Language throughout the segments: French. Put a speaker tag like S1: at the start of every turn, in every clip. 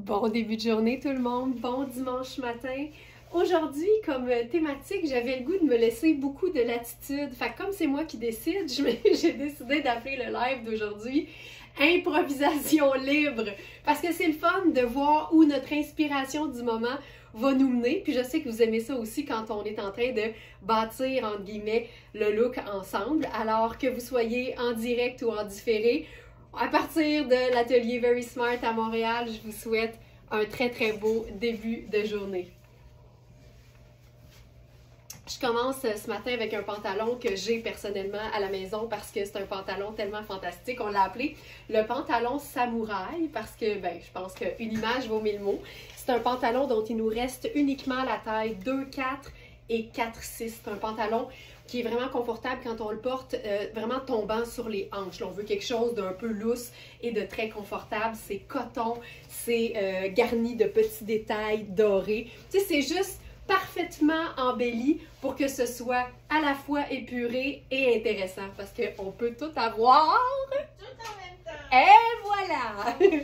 S1: Bon début de journée tout le monde, bon dimanche matin. Aujourd'hui, comme thématique, j'avais le goût de me laisser beaucoup de latitude. Fait que comme c'est moi qui décide, j'ai décidé d'appeler le live d'aujourd'hui Improvisation libre. Parce que c'est le fun de voir où notre inspiration du moment va nous mener. Puis je sais que vous aimez ça aussi quand on est en train de bâtir, entre guillemets, le look ensemble. Alors que vous soyez en direct ou en différé, à partir de l'atelier Very Smart à Montréal, je vous souhaite un très très beau début de journée. Je commence ce matin avec un pantalon que j'ai personnellement à la maison parce que c'est un pantalon tellement fantastique. On l'a appelé le pantalon samouraï parce que, je pense qu'une image vaut mille mots. C'est un pantalon dont il nous reste uniquement la taille 2-4 et 4-6. C'est un pantalon qui est vraiment confortable quand on le porte, vraiment tombant sur les hanches. Là, on veut quelque chose d'un peu lousse et de très confortable. C'est coton, c'est garni de petits détails dorés. Tu sais, c'est juste parfaitement embelli pour que ce soit à la fois épuré et intéressant parce qu'on peut tout avoir.
S2: Tout en même temps.
S1: Et voilà!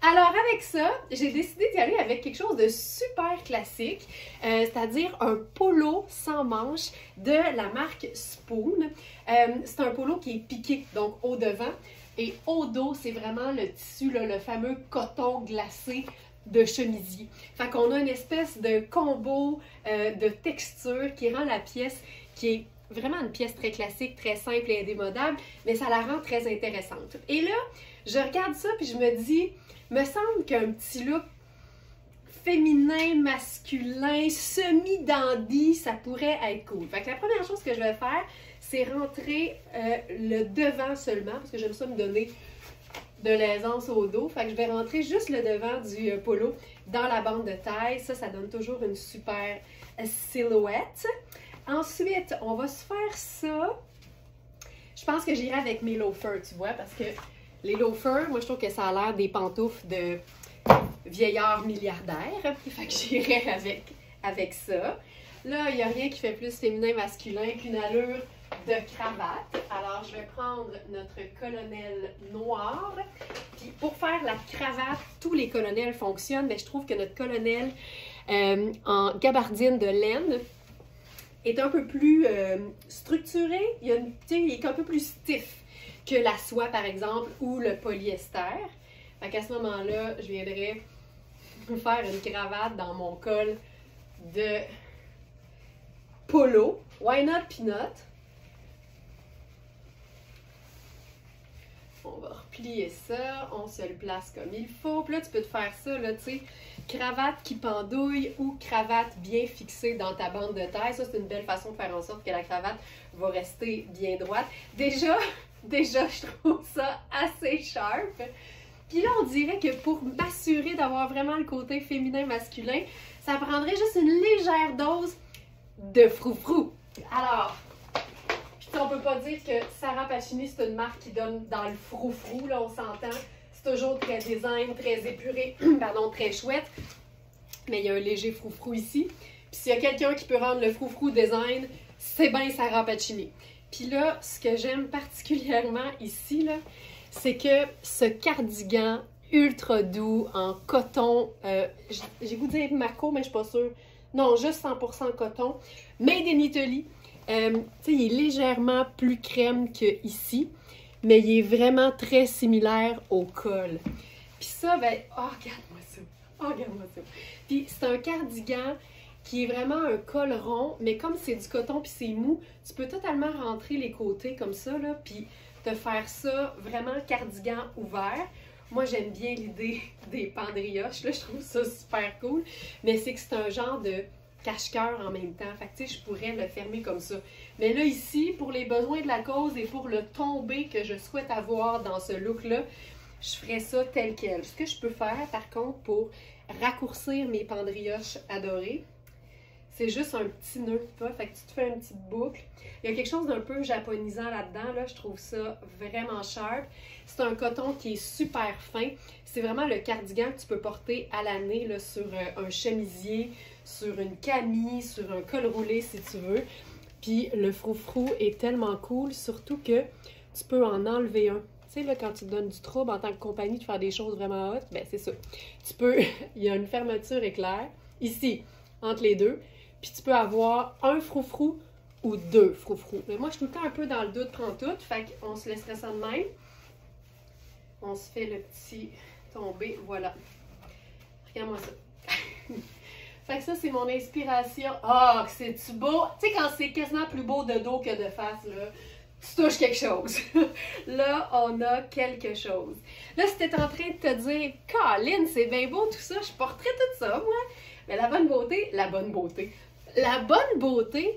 S1: Alors avec ça, j'ai décidé d'y aller avec quelque chose de super classique, c'est-à-dire un polo sans manches de la marque Spoon. C'est un polo qui est piqué, donc au devant, et au dos, c'est vraiment le tissu, là, le fameux coton glacé de chemisier. Fait qu'on a une espèce de combo de texture qui rend la pièce, qui est vraiment une pièce très classique, très simple et indémodable, mais ça la rend très intéressante. Et là, je regarde ça puis je me dis, me semble qu'un petit look féminin, masculin, semi-dandy, ça pourrait être cool. Fait que la première chose que je vais faire, c'est rentrer le devant seulement, parce que j'aime ça me donner de l'aisance au dos. Fait que je vais rentrer juste le devant du polo dans la bande de taille. Ça donne toujours une super silhouette. Ensuite, on va se faire ça. Je pense que j'irai avec mes loafers, tu vois, parce que les loafers, moi, je trouve que ça a l'air des pantoufles de vieillards milliardaires. Fait que j'irai avec ça. Là, il n'y a rien qui fait plus féminin-masculin qu'une allure de cravate. Alors, je vais prendre notre colonel noir. Puis, pour faire la cravate, tous les colonels fonctionnent, mais je trouve que notre colonel en gabardine de laine est un peu plus structuré. Il est un peu plus stiff que la soie, par exemple, ou le polyester. Fait qu'à ce moment-là, je viendrai faire une cravate dans mon col de polo. Why not peanut? On va replier ça, on se le place comme il faut. Puis là, tu peux te faire ça, là, tu sais, cravate qui pendouille ou cravate bien fixée dans ta bande de taille. Ça, c'est une belle façon de faire en sorte que la cravate va rester bien droite. Déjà, je trouve ça assez sharp. Puis là, on dirait que pour m'assurer d'avoir vraiment le côté féminin-masculin, ça prendrait juste une légère dose de froufrou. Alors, on peut pas dire que Sarah Pacini, c'est une marque qui donne dans le froufrou, là, on s'entend. C'est toujours très design, très épuré, pardon, très chouette. Mais il y a un léger froufrou ici. Puis s'il y a quelqu'un qui peut rendre le froufrou design, c'est bien Sarah Pacini. Puis là, ce que j'aime particulièrement ici, là, c'est que ce cardigan ultra doux en coton, j'ai goût de dire Mako, mais je suis pas sûre. Non, juste 100% coton. Made in Italy. Il est légèrement plus crème qu'ici, mais il est vraiment très similaire au col. Puis ça, oh, regarde-moi ça! Oh, regarde-moi ça! Puis c'est un cardigan qui est vraiment un col rond, mais comme c'est du coton puis c'est mou, tu peux totalement rentrer les côtés comme ça, là, puis te faire ça vraiment cardigan ouvert. Moi, j'aime bien l'idée des pendrioches, là, je trouve ça super cool, mais c'est que c'est un genre de cache-cœur en même temps. Fait que, tu sais, je pourrais le fermer comme ça. Mais là, ici, pour les besoins de la cause et pour le tombé que je souhaite avoir dans ce look-là, je ferais ça tel quel. Ce que je peux faire, par contre, pour raccourcir mes pendrioches adorées, c'est juste un petit nœud, tu vois. Fait que tu te fais une petite boucle. Il y a quelque chose d'un peu japonisant là-dedans, là. Je trouve ça vraiment sharp. C'est un coton qui est super fin. C'est vraiment le cardigan que tu peux porter à l'année, là, sur un chemisier, sur une camie, sur un col roulé si tu veux. Puis le froufrou est tellement cool, surtout que tu peux en enlever un. Tu sais, là, quand tu te donnes du trouble en tant que compagnie de faire des choses vraiment hot, ben c'est ça. Tu peux, il y a une fermeture éclair, ici, entre les deux, puis tu peux avoir un froufrou ou deux froufrous. Mais moi, je suis tout le temps un peu dans le doute, prends tout, fait qu'on se laisserait ça de même. On se fait le petit tombé, voilà. Regarde-moi ça. Fait que ça, c'est mon inspiration. Ah, que c'est-tu beau? Tu sais, quand c'est quasiment plus beau de dos que de face, là, tu touches quelque chose. Là, on a quelque chose. Là, si t'es en train de te dire, Colin, c'est bien beau tout ça, je porterais tout ça, moi. Mais la bonne beauté,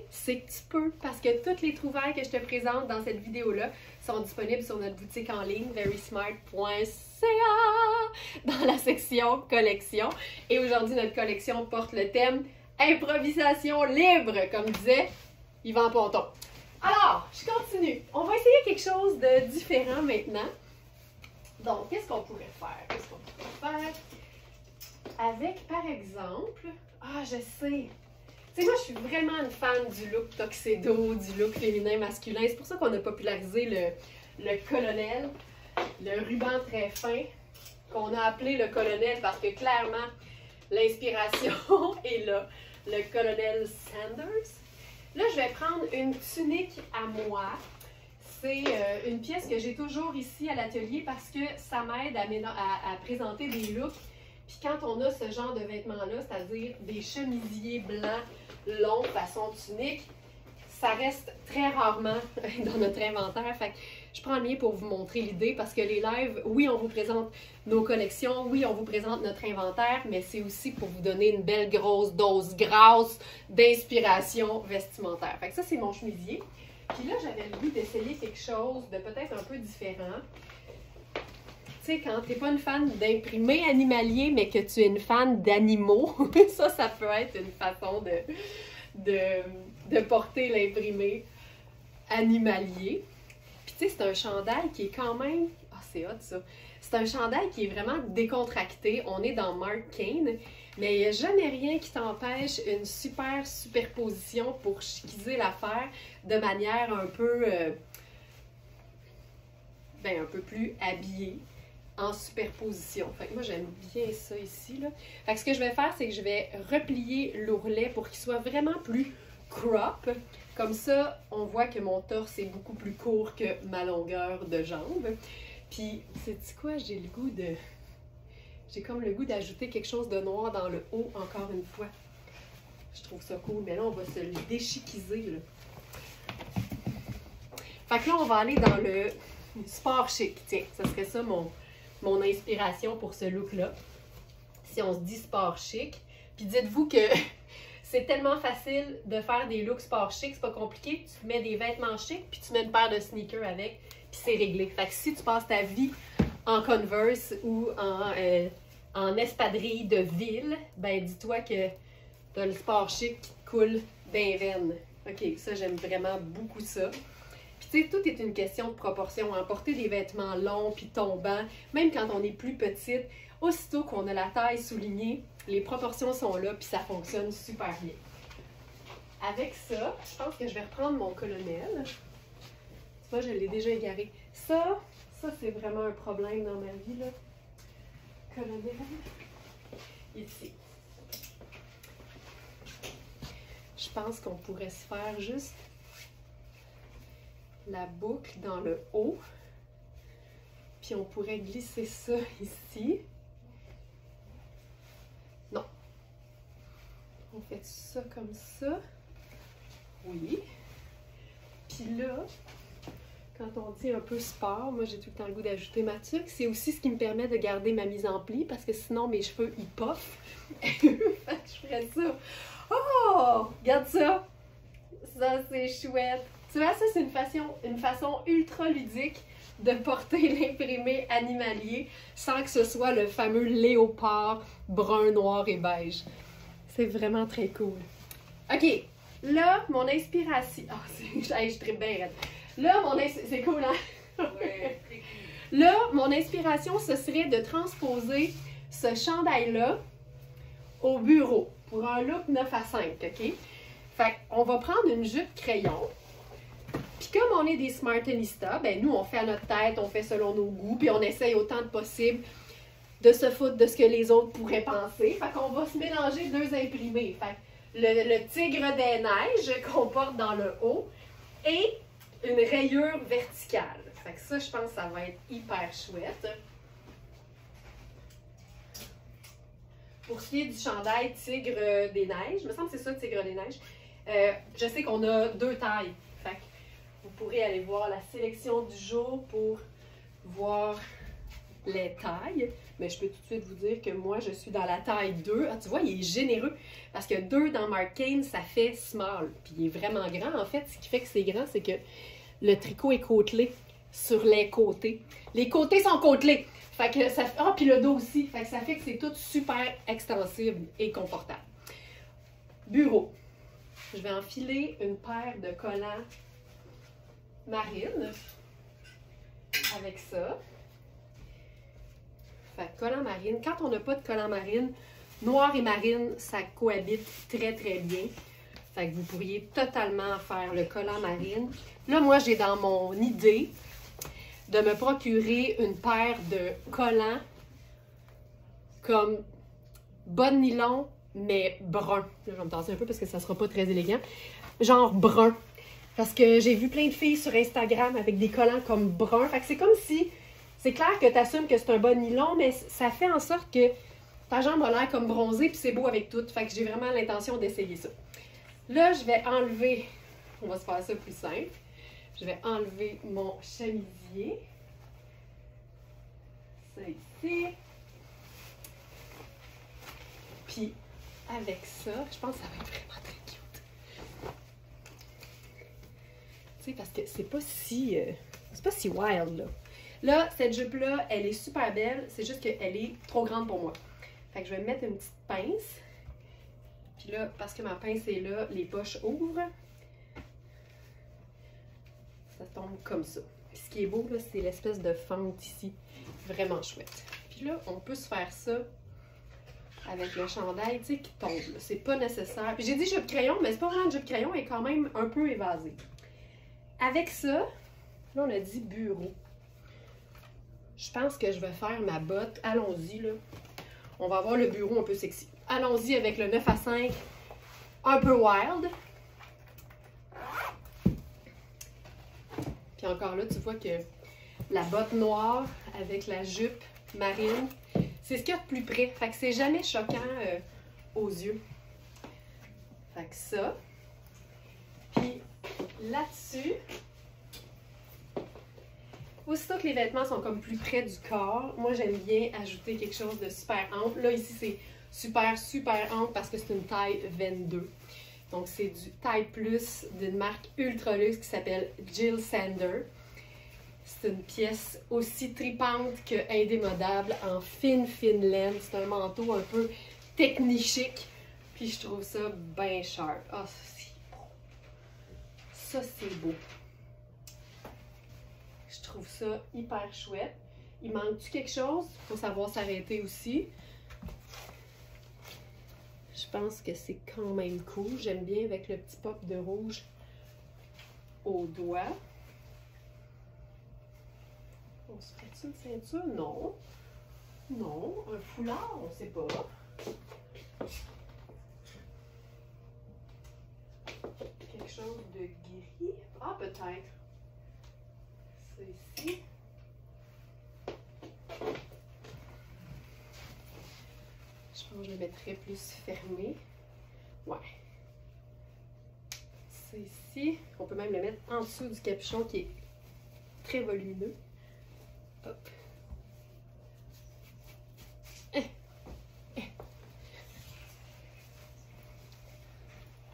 S1: c'est que tu peux, parce que toutes les trouvailles que je te présente dans cette vidéo-là sont disponibles sur notre boutique en ligne, verysmart.ca, dans la section collection. Et aujourd'hui, notre collection porte le thème improvisation libre, comme disait Yvan Ponton. Alors, je continue. On va essayer quelque chose de différent maintenant. Donc, qu'est-ce qu'on pourrait faire? Avec, par exemple, je sais. Tu sais, moi, je suis vraiment une fan du look tuxedo, du look féminin masculin. C'est pour ça qu'on a popularisé le colonel, le ruban très fin, qu'on a appelé le colonel parce que clairement, l'inspiration est là. Le colonel Sanders. Là, je vais prendre une tunique à moi. C'est une pièce que j'ai toujours ici à l'atelier parce que ça m'aide à présenter des looks. Puis quand on a ce genre de vêtements-là, c'est-à-dire des chemisiers blancs longs façon tunique, ça reste très rarement dans notre inventaire. Fait que je prends le mien pour vous montrer l'idée parce que les lives, oui, on vous présente nos collections, oui, on vous présente notre inventaire, mais c'est aussi pour vous donner une belle grosse dose grasse d'inspiration vestimentaire. Fait que ça, c'est mon chemisier. Puis là, j'avais le goût d'essayer quelque chose de peut-être un peu différent. Tu sais, quand tu n'es pas une fan d'imprimé animalier, mais que tu es une fan d'animaux, ça peut être une façon de porter l'imprimé animalier. Puis tu sais, c'est un chandail qui est quand même... Ah, c'est hot ça! C'est un chandail qui est vraiment décontracté. On est dans Mark Kane, mais il n'y a jamais rien qui t'empêche une super superposition pour chiquiser l'affaire de manière un peu... un peu plus habillée. En superposition. Fait que moi, j'aime bien ça ici, là. Fait que ce que je vais faire, c'est que je vais replier l'ourlet pour qu'il soit vraiment plus crop. Comme ça, on voit que mon torse est beaucoup plus court que ma longueur de jambe. Puis, sais-tu quoi? J'ai comme le goût d'ajouter quelque chose de noir dans le haut, encore une fois. Je trouve ça cool. Mais là, on va se le déchiquiser, là. Fait que là, on va aller dans le sport chic. Tiens, ça serait ça mon inspiration pour ce look-là. Si on se dit sport chic. Puis dites-vous que c'est tellement facile de faire des looks sport chic, c'est pas compliqué. Tu mets des vêtements chics, puis tu mets une paire de sneakers avec, puis c'est réglé. Fait que si tu passes ta vie en Converse ou en espadrille de ville, ben dis-toi que t'as le sport chic qui te coule d'un veine. OK, ça, j'aime vraiment beaucoup ça. Puis tu sais, tout est une question de proportion. Porter des vêtements longs puis tombants, même quand on est plus petite, aussitôt qu'on a la taille soulignée, les proportions sont là puis ça fonctionne super bien. Avec ça, je pense que je vais reprendre mon colonel. Tu vois, je l'ai déjà égaré. Ça c'est vraiment un problème dans ma vie, là. Colonel. Ici. Je pense qu'on pourrait se faire juste la boucle dans le haut, puis on pourrait glisser ça ici. Non. On fait ça comme ça. Oui. Puis là, quand on dit un peu sport, moi j'ai tout le temps le goût d'ajouter ma tuque. C'est aussi ce qui me permet de garder ma mise en pli, parce que sinon mes cheveux ils puffent. Fait que je ferais ça. Oh! Regarde ça! Ça c'est chouette! Tu vois, ça, c'est une façon ultra ludique de porter l'imprimé animalier sans que ce soit le fameux léopard brun, noir et beige. C'est vraiment très cool. OK, là, mon inspiration... Ah, je tripe bien raide. Là, c'est cool, hein? Ouais, très cool. Là, mon inspiration, ce serait de transposer ce chandail-là au bureau pour un look 9 à 5, OK? Fait qu'on va prendre une jupe crayon. Puis comme on est des smartanistas, ben nous, on fait à notre tête, on fait selon nos goûts, puis on essaye autant que possible de se foutre de ce que les autres pourraient penser. Fait qu'on va se mélanger deux imprimés. Fait que le tigre des neiges qu'on porte dans le haut et une rayure verticale. Fait que ça, je pense que ça va être hyper chouette. Pour ce qui est du chandail Tigre des Neiges, il me semble que c'est ça, Tigre des Neiges, je sais qu'on a deux tailles. Fait que vous pourrez aller voir la sélection du jour pour voir les tailles. Mais je peux tout de suite vous dire que moi, je suis dans la taille 2. Ah, tu vois, il est généreux. Parce que 2 dans Marc Cain, ça fait small. Puis il est vraiment grand. En fait, ce qui fait que c'est grand, c'est que le tricot est côtelé sur les côtés. Les côtés sont côtelés. Fait que ça fait... Ah, puis le dos aussi. Fait que ça fait que c'est tout super extensible et confortable. Bureau. Je vais enfiler une paire de collants marine avec ça. Fait que collant marine. Quand on n'a pas de collant marine, noir et marine, ça cohabite très très bien. Fait que vous pourriez totalement faire le collant marine. Là, moi, j'ai dans mon idée de me procurer une paire de collants comme bas de nylon, mais brun. Là, je vais me tasser un peu parce que ça ne sera pas très élégant. Genre brun. Parce que j'ai vu plein de filles sur Instagram avec des collants comme brun. Fait que c'est comme si... C'est clair que tu assumes que c'est un bas de nylon, mais ça fait en sorte que ta jambe a l'air comme bronzée, puis c'est beau avec tout. Fait que j'ai vraiment l'intention d'essayer ça. Là, je vais enlever... On va se faire ça plus simple. Je vais enlever mon chemisier. Ça ici. Puis, avec ça, je pense que ça va être vraiment très cute. Tu sais, parce que c'est pas si wild, là. Là, cette jupe-là, elle est super belle. C'est juste qu'elle est trop grande pour moi. Fait que je vais mettre une petite pince. Puis là, parce que ma pince est là, les poches ouvrent. Ça tombe comme ça. Puis ce qui est beau, là, c'est l'espèce de fente ici. Vraiment chouette. Puis là, on peut se faire ça avec le chandail, tu sais, qui tombe. C'est pas nécessaire. Puis j'ai dit jupe crayon, mais c'est pas vraiment une jupe crayon, elle est quand même un peu évasée. Avec ça, là, on a dit bureau. Je pense que je vais faire ma botte. Allons-y, là. On va avoir le bureau un peu sexy. Allons-y avec le 9 à 5, un peu wild. Puis encore là, tu vois que la botte noire avec la jupe marine, c'est ce qu'il y a de plus près. Fait que c'est jamais choquant aux yeux. Fait que ça. Puis là-dessus, aussitôt que les vêtements sont comme plus près du corps, moi j'aime bien ajouter quelque chose de super ample. Là ici c'est super ample parce que c'est une taille 22. Donc c'est du taille plus d'une marque ultra luxe qui s'appelle Jill Sander. C'est une pièce aussi tripante que indémodable en fine laine. C'est un manteau un peu technichique. Puis je trouve ça bien sharp. Ah, ça c'est beau. Ça c'est beau. Je trouve ça hyper chouette. Il manque-tu quelque chose? Il faut savoir s'arrêter aussi. Je pense que c'est quand même cool. J'aime bien avec le petit pop de rouge au doigt. On se ferait-tu une ceinture? Non. Non. Un foulard? On ne sait pas. Quelque chose de gris? Ah, peut-être. Ça ici. Je pense que je le mettrais plus fermé. Ouais. Ça ici. On peut même le mettre en dessous du capuchon qui est très volumineux. Hop.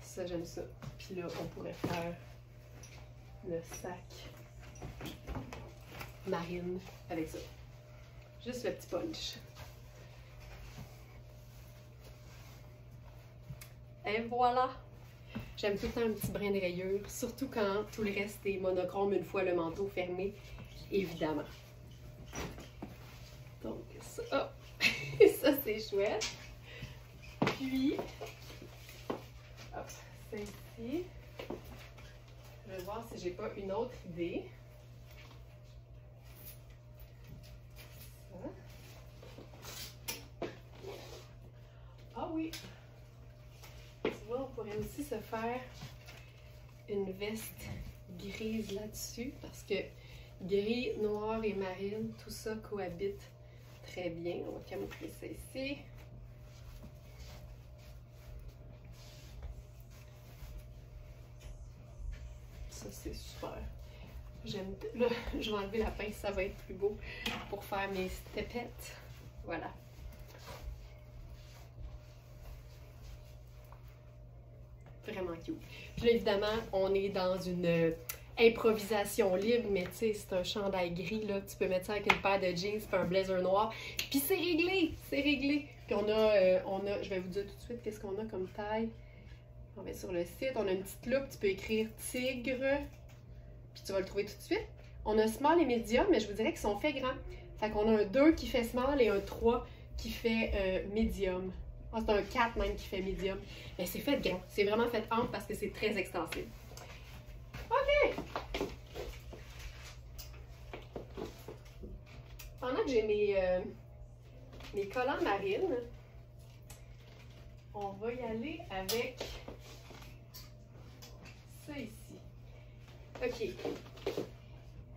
S1: Ça, j'aime ça. Puis là, on pourrait faire le sac marine avec ça. Juste le petit punch. Et voilà! J'aime tout le temps un petit brin de rayure, surtout quand tout le reste est monochrome une fois le manteau fermé, évidemment. Donc ça, ça c'est chouette. Puis, hop, c'est ici. Je Je vais voir si j'ai pas une autre idée. Ça. Ah oui! Tu vois, on pourrait aussi se faire une veste grise là-dessus parce que gris, noir et marine, tout ça cohabite très bien. On va camoufler ça ici. Ça, c'est super. J'aime. Là, je vais enlever la pince, ça va être plus beau pour faire mes stepettes. Voilà. Vraiment cute. Puis là, évidemment, on est dans une improvisation libre, mais tu sais, c'est un chandail gris, là. Tu peux mettre ça avec une paire de jeans puis un blazer noir. Puis c'est réglé! C'est réglé! Puis on a, je vais vous dire tout de suite qu'est-ce qu'on a comme taille. On va sur le site, on a une petite loupe, tu peux écrire tigre, puis tu vas le trouver tout de suite. On a small et medium, mais je vous dirais qu'ils sont faits grands. Fait qu'on a un 2 qui fait small et un 3 qui fait medium. Ah, c'est un 4 même qui fait medium. Mais c'est fait grand. C'est vraiment fait ample parce que c'est très extensible. OK! Pendant que j'ai mes collants marines, on va y aller avec ça ici. OK.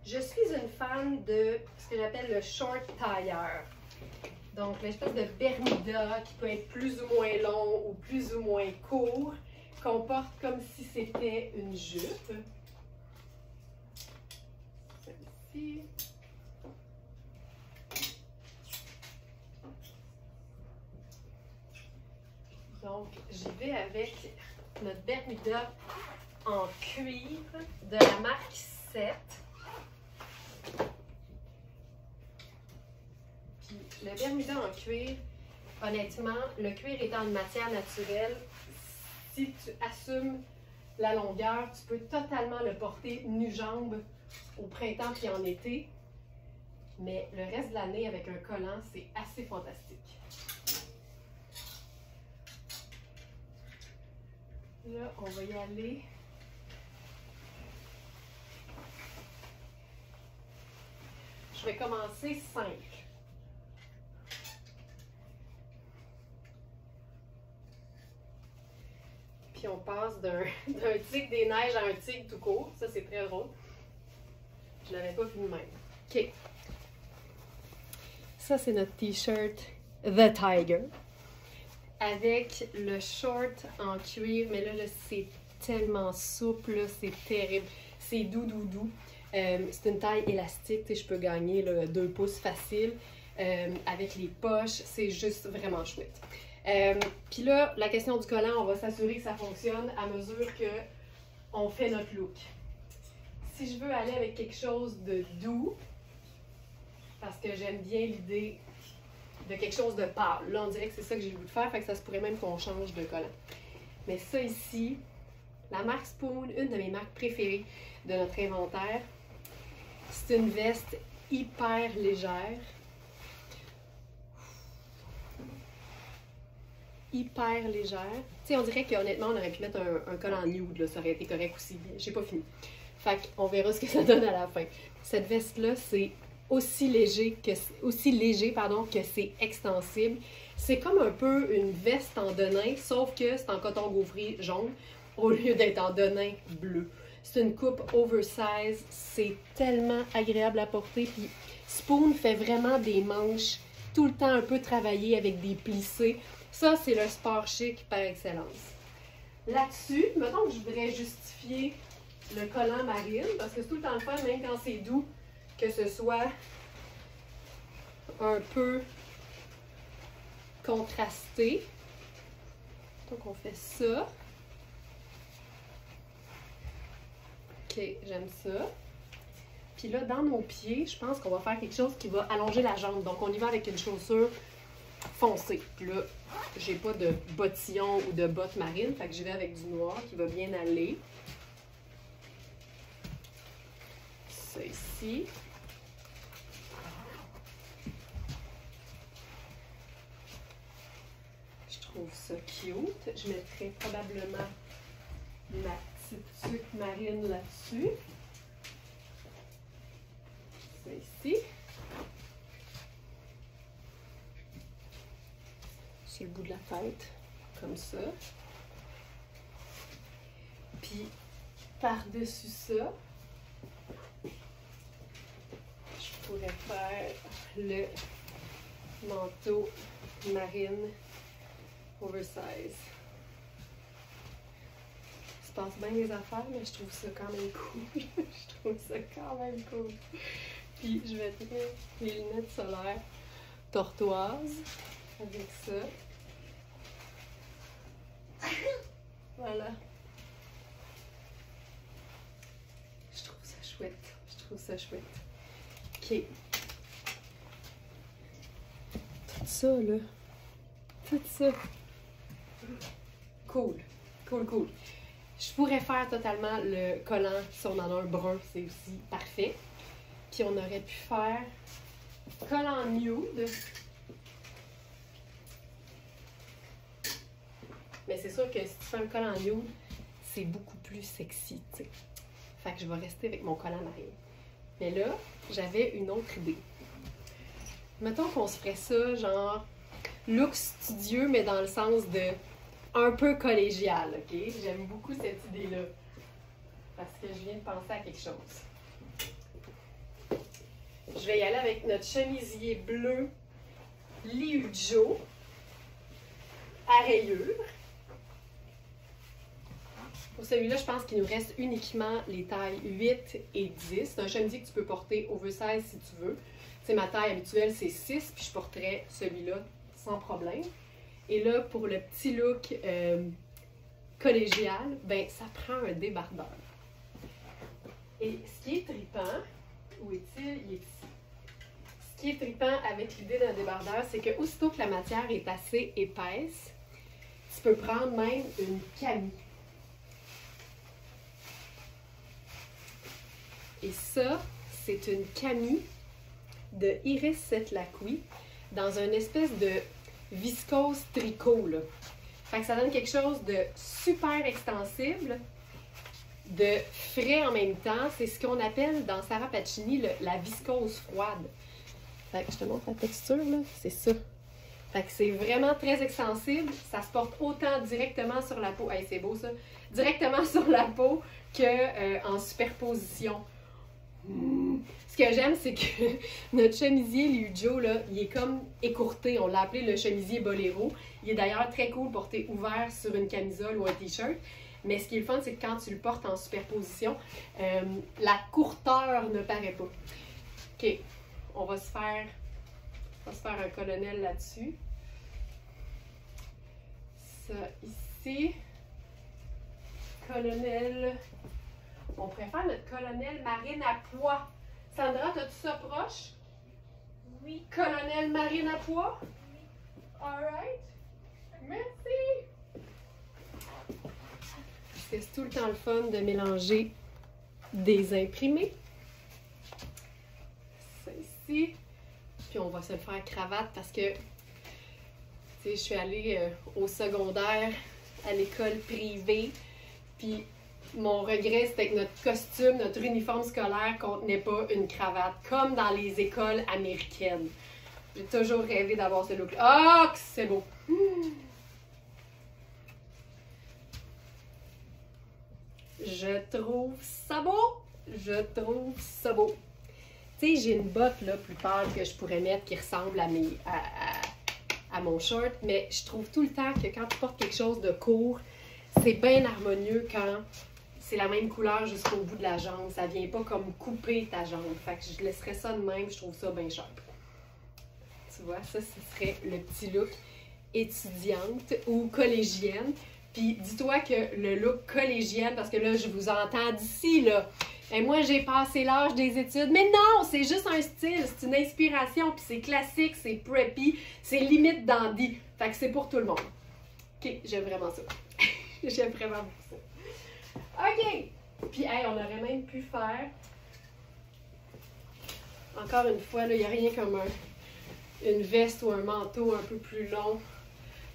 S1: Je suis une fan de ce que j'appelle le short tailleur. Donc, l'espèce de Bermuda qui peut être plus ou moins long ou plus ou moins court, qu'on porte comme si c'était une jupe. Celle-ci. Donc, j'y vais avec notre Bermuda en cuir de la marque 7. Puis le Bermuda en cuir, honnêtement, le cuir étant une matière naturelle, si tu assumes la longueur, tu peux totalement le porter nu-jambe au printemps puis en été. Mais le reste de l'année avec un collant, c'est assez fantastique. Là, on va y aller. Je vais commencer simple. Puis on passe d'un tigre des neiges à un tigre tout court. Ça, c'est très drôle. Je l'avais pas vu de même. OK. Ça, c'est notre t-shirt The Tiger. Avec le short en cuir. Mais là c'est tellement souple. C'est terrible. C'est doux, doux, doux. C'est une taille élastique. Je peux gagner là, 2 pouces facile. Avec les poches. C'est juste vraiment chouette. Puis là, la question du collant, on va s'assurer que ça fonctionne à mesure qu'on fait notre look. Si je veux aller avec quelque chose de doux, parce que j'aime bien l'idée de quelque chose de pâle. Là, on dirait que c'est ça que j'ai le goût de faire, fait que ça se pourrait même qu'on change de collant. Mais ça ici, la marque Spoon, une de mes marques préférées de notre inventaire, c'est une veste hyper légère. Hyper légère. Tu sais, on dirait qu'honnêtement, on aurait pu mettre un col en nude, là, ça aurait été correct aussi. J'ai pas fini. Fait qu'on verra ce que ça donne à la fin. Cette veste-là, c'est aussi léger que c'est extensible. C'est comme un peu une veste en denain, sauf que c'est en coton gaufrier jaune au lieu d'être en denain bleu. C'est une coupe oversize, c'est tellement agréable à porter. Puis Spoon fait vraiment des manches tout le temps un peu travaillées avec des plissés. Ça, c'est le sport chic par excellence. Là-dessus, mettons que je voudrais justifier le collant marine, parce que c'est tout le temps le fun, même quand c'est doux, que ce soit un peu contrasté. Donc, on fait ça. OK, j'aime ça. Puis là, dans nos pieds, je pense qu'on va faire quelque chose qui va allonger la jambe. Donc, on y va avec une chaussure foncée. Puis là, j'ai pas de bottillon ou de bottes marines, fait que j'y vais avec du noir qui va bien aller. Ça ici. Je trouve ça cute. Je mettrai probablement ma petite tuque marine là-dessus. Ça ici. Sur le bout de la tête, comme ça. Puis, par-dessus ça, je pourrais faire le manteau marine oversize. Il se passe bien les affaires, mais je trouve ça quand même cool. Je trouve ça quand même cool. Puis je vais mettre les lunettes solaires tortoises avec ça. Voilà. Je trouve ça chouette. Je trouve ça chouette. OK. Tout ça, là. Tout ça. Cool. Cool, cool. Je pourrais faire totalement le collant si on en a un brun, c'est aussi parfait. Puis on aurait pu faire collant nude. Mais c'est sûr que si tu fais un collant nude, c'est beaucoup plus sexy, tu sais. Fait que je vais rester avec mon collant marine. Mais là, j'avais une autre idée. Mettons qu'on se ferait ça, genre, look studieux, mais dans le sens de un peu collégial, OK? J'aime beaucoup cette idée-là. Parce que je viens de penser à quelque chose. Je vais y aller avec notre chemisier bleu Liujo à rayures. Pour celui-là, je pense qu'il nous reste uniquement les tailles 8 et 10. C'est un chemisier que tu peux porter oversize si tu veux. C'est ma taille habituelle, c'est 6, puis je porterais celui-là sans problème. Et là, pour le petit look collégial, ben ça prend un débardeur. Et ce qui est trippant, où est-il? Il est ici. Ce qui est trippant avec l'idée d'un débardeur, c'est que aussitôt que la matière est assez épaisse, tu peux prendre même une camie. Et ça, c'est une camie de Iris Setlaqui dans une espèce de viscose tricot, là. Fait que ça donne quelque chose de super extensible, de frais en même temps. C'est ce qu'on appelle dans Sarah Pacini la viscose froide. Fait que je te montre la texture, là. C'est ça. Fait que c'est vraiment très extensible. Ça se porte autant directement sur la peau. Hey, c'est beau ça! Directement sur la peau que en superposition. Ce que j'aime, c'est que notre chemisier Liujo, là, il est comme écourté. On l'a appelé le chemisier boléro. Il est d'ailleurs très cool porté ouvert sur une camisole ou un t-shirt. Mais ce qui est le fun, c'est que quand tu le portes en superposition, la courteur ne paraît pas. OK, on va se faire un colonel là-dessus. Ça ici. Colonel. On préfère notre colonel marine à pois. Sandra, t'as-tu ça proche?
S2: Oui.
S1: Colonel marine à pois? Alright. Merci. C'est tout le temps le fun de mélanger des imprimés. Ça ici. Puis on va se le faire cravate parce que, tu sais, je suis allée au secondaire, à l'école privée. Puis mon regret, c'était que notre costume, notre uniforme scolaire contenait pas une cravate, comme dans les écoles américaines. J'ai toujours rêvé d'avoir ce look-là. Ah, que c'est beau! Je trouve ça beau! Je trouve ça beau! Tu sais, j'ai une botte là, plus pâle que je pourrais mettre qui ressemble à mon short, mais je trouve tout le temps que quand tu portes quelque chose de court, c'est bien harmonieux quand c'est la même couleur jusqu'au bout de la jambe. Ça vient pas comme couper ta jambe. Fait que je laisserais ça de même, je trouve ça bien sharp. Tu vois, ça, ce serait le petit look étudiante ou collégienne. Puis dis-toi que le look collégienne, parce que là, je vous entends d'ici, là. Et moi, j'ai passé l'âge des études. Mais non, c'est juste un style, c'est une inspiration, puis c'est classique, c'est preppy, c'est limite dandy. Fait que c'est pour tout le monde. OK, j'aime vraiment ça. J'aime vraiment beaucoup ça. OK! Puis, hey, on aurait même pu faire, encore une fois, il n'y a rien comme une veste ou un manteau un peu plus long,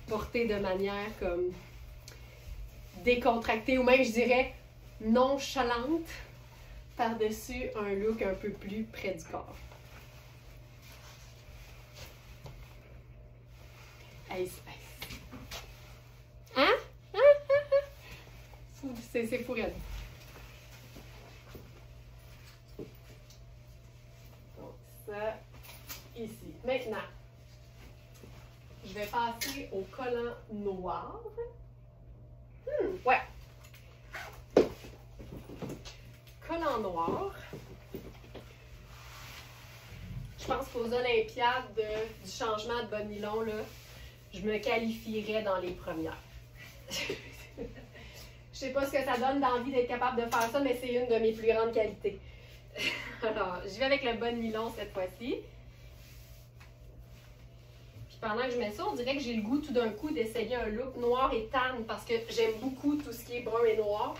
S1: porté de manière comme décontractée, ou même, je dirais, nonchalante par-dessus un look un peu plus près du corps. Hey, hein? C'est fou, raide. Donc, ça, ici. Maintenant, je vais passer au collant noir. Ouais. Collant noir. Je pense qu'aux Olympiades du changement de bas nylon, là, je me qualifierais dans les premières. Je sais pas ce que ça donne d'envie d'être capable de faire ça, mais c'est une de mes plus grandes qualités. Alors, je vais avec le bas nylon cette fois-ci. Puis pendant que je mets ça, on dirait que j'ai le goût tout d'un coup d'essayer un look noir et tan parce que j'aime beaucoup tout ce qui est brun et noir.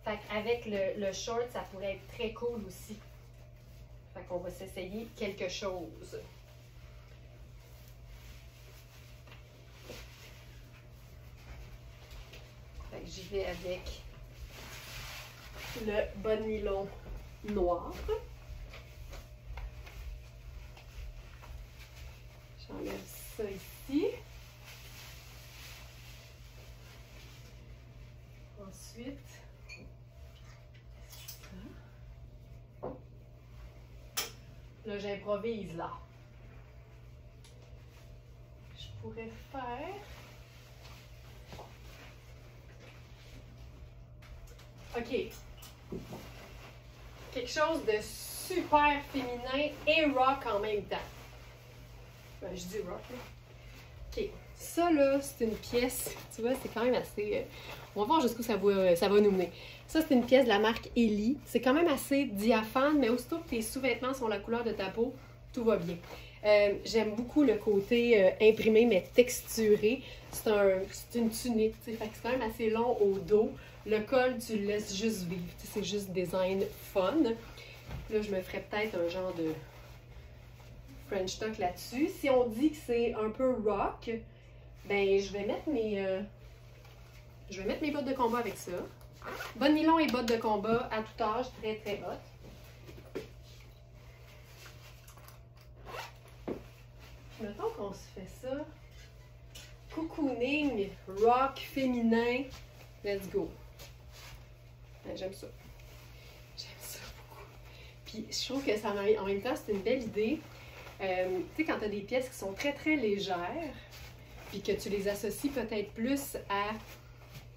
S1: Fait qu'avec le short, ça pourrait être très cool aussi. Fait qu'on va s'essayer quelque chose. Fait que j'y vais avec le bas nylon noir. J'enlève ça ici. Ensuite, ça. Là, j'improvise là. Je pourrais faire... OK. Quelque chose de super féminin et rock en même temps. Ben, je dis rock, là. OK. Ça, là, c'est une pièce, tu vois, c'est quand même assez... on va voir jusqu'où ça va nous mener. Ça, c'est une pièce de la marque Ellie. C'est quand même assez diaphane, mais aussitôt que tes sous-vêtements sont la couleur de ta peau, tout va bien. J'aime beaucoup le côté imprimé, mais texturé. C'est une tunique, tu sais, fait que c'est quand même assez long au dos. Le col, tu le laisses juste vivre. C'est juste design fun. Là, je me ferais peut-être un genre de French tuck là-dessus. Si on dit que c'est un peu rock, ben je vais mettre mes bottes de combat avec ça. Bas nylon et bottes de combat à tout âge, très très hautes. Mettons qu'on se fait ça. Cocooning, rock, féminin. Let's go. J'aime ça. J'aime ça beaucoup. Puis je trouve que ça en même temps, c'est une belle idée. Tu sais, quand tu as des pièces qui sont très très légères, puis que tu les associes peut-être plus à,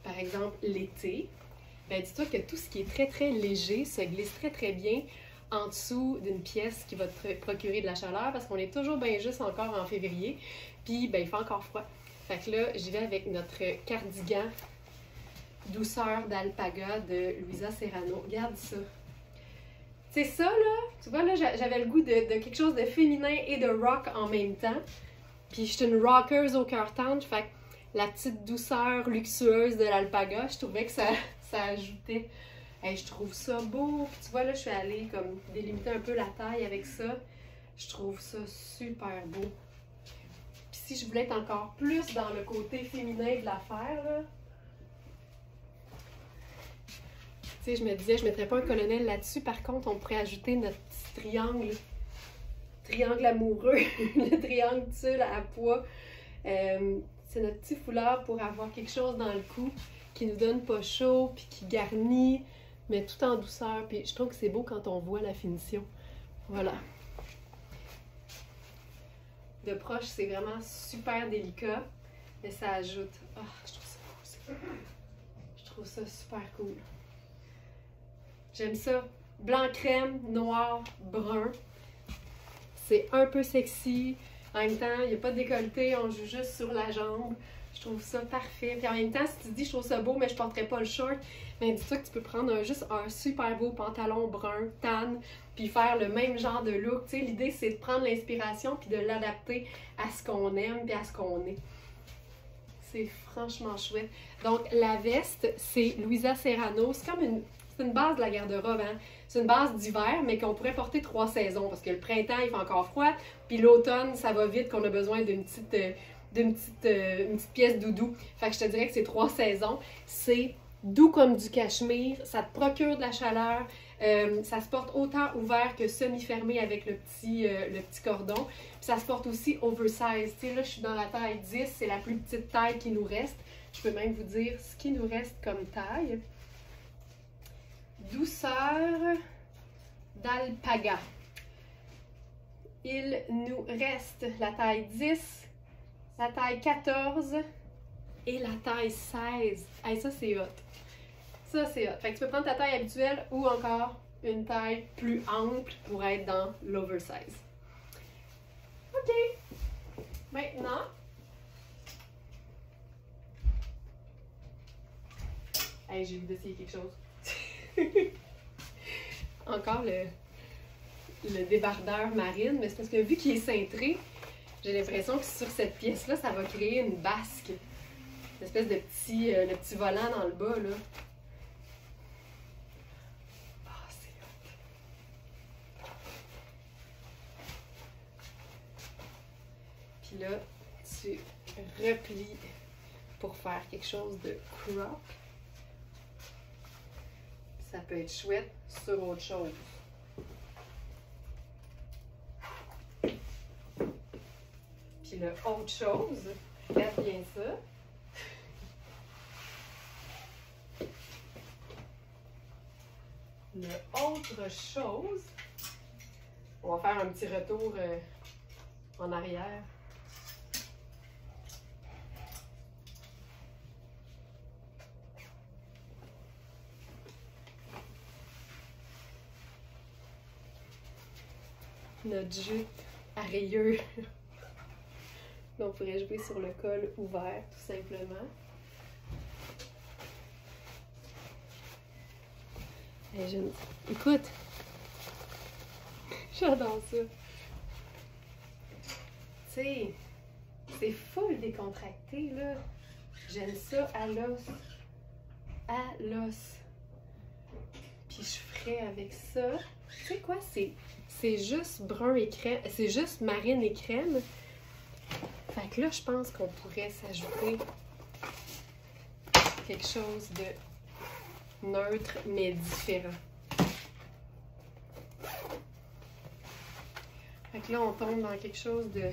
S1: par exemple, l'été, ben dis-toi que tout ce qui est très très léger se glisse très très bien en dessous d'une pièce qui va te procurer de la chaleur parce qu'on est toujours bien juste encore en février, puis ben il fait encore froid. Fait que là, j'y vais avec notre cardigan douceur d'alpaga de Luisa Serrano. Regarde ça. C'est ça, là. Tu vois, là, j'avais le goût de quelque chose de féminin et de rock en même temps. Puis je suis une rockeuse au cœur tendre. Fait que la petite douceur luxueuse de l'alpaga, je trouvais que ça ajoutait. Hey, je trouve ça beau. Puis tu vois, là, je suis allée comme délimiter un peu la taille avec ça. Je trouve ça super beau. Puis si je voulais être encore plus dans le côté féminin de l'affaire, là, tu sais, je me disais, je ne mettrais pas un colonel là-dessus. Par contre, on pourrait ajouter notre petit triangle amoureux, le triangle tulle à pois. C'est notre petit foulard pour avoir quelque chose dans le cou qui nous donne pas chaud, puis qui garnit, mais tout en douceur. Puis je trouve que c'est beau quand on voit la finition. Voilà. De proche, c'est vraiment super délicat, mais ça ajoute... Ah, je trouve ça beau, ça. Je trouve ça super cool. J'aime ça. Blanc crème, noir, brun. C'est un peu sexy. En même temps, il n'y a pas de décolleté, on joue juste sur la jambe. Je trouve ça parfait. Puis en même temps, si tu te dis je trouve ça beau, mais je ne porterai pas le short, ben dis-toi que tu peux prendre juste un super beau pantalon brun, tan, puis faire le même genre de look. Tu sais, l'idée, c'est de prendre l'inspiration puis de l'adapter à ce qu'on aime puis à ce qu'on est. C'est franchement chouette. Donc, la veste, c'est Luisa Serrano. C'est comme une base de la garde-robe, hein? C'est une base d'hiver, mais qu'on pourrait porter 3 saisons, parce que le printemps, il fait encore froid, puis l'automne, ça va vite, qu'on a besoin d'une petite pièce doudou. Fait que je te dirais que c'est 3 saisons. C'est doux comme du cachemire, ça te procure de la chaleur, ça se porte autant ouvert que semi-fermé avec le petit cordon. Puis ça se porte aussi oversize. Tu sais, là, je suis dans la taille 10, c'est la plus petite taille qui nous reste. Je peux même vous dire ce qui nous reste comme taille. Douceur d'alpaga. Il nous reste la taille 10, la taille 14 et la taille 16. Hey, ça, c'est hot. Ça, c'est hot. Fait que tu peux prendre ta taille habituelle ou encore une taille plus ample pour être dans l'oversize. OK. Maintenant, hey, j'ai envie d'essayer quelque chose. Encore le débardeur marine, mais c'est parce que vu qu'il est cintré, j'ai l'impression que sur cette pièce-là, ça va créer une basque. Une espèce de le petit volant dans le bas, là. Ah, c'est hot. Puis là, tu replies pour faire quelque chose de crop. Ça peut être chouette sur autre chose. Puis le autre chose, regarde bien ça. Le autre chose, on va faire un petit retour en arrière. Notre jupe à rayures. On pourrait jouer sur le col ouvert, tout simplement. Hey, écoute, j'adore ça. Tu sais, c'est full décontracté, là. J'aime ça à l'os. À l'os. Puis je ferais avec ça. Tu sais quoi, c'est juste brun et crème. C'est juste marine et crème. Fait que là, je pense qu'on pourrait s'ajouter quelque chose de neutre mais différent. Fait que là, on tombe dans quelque chose de...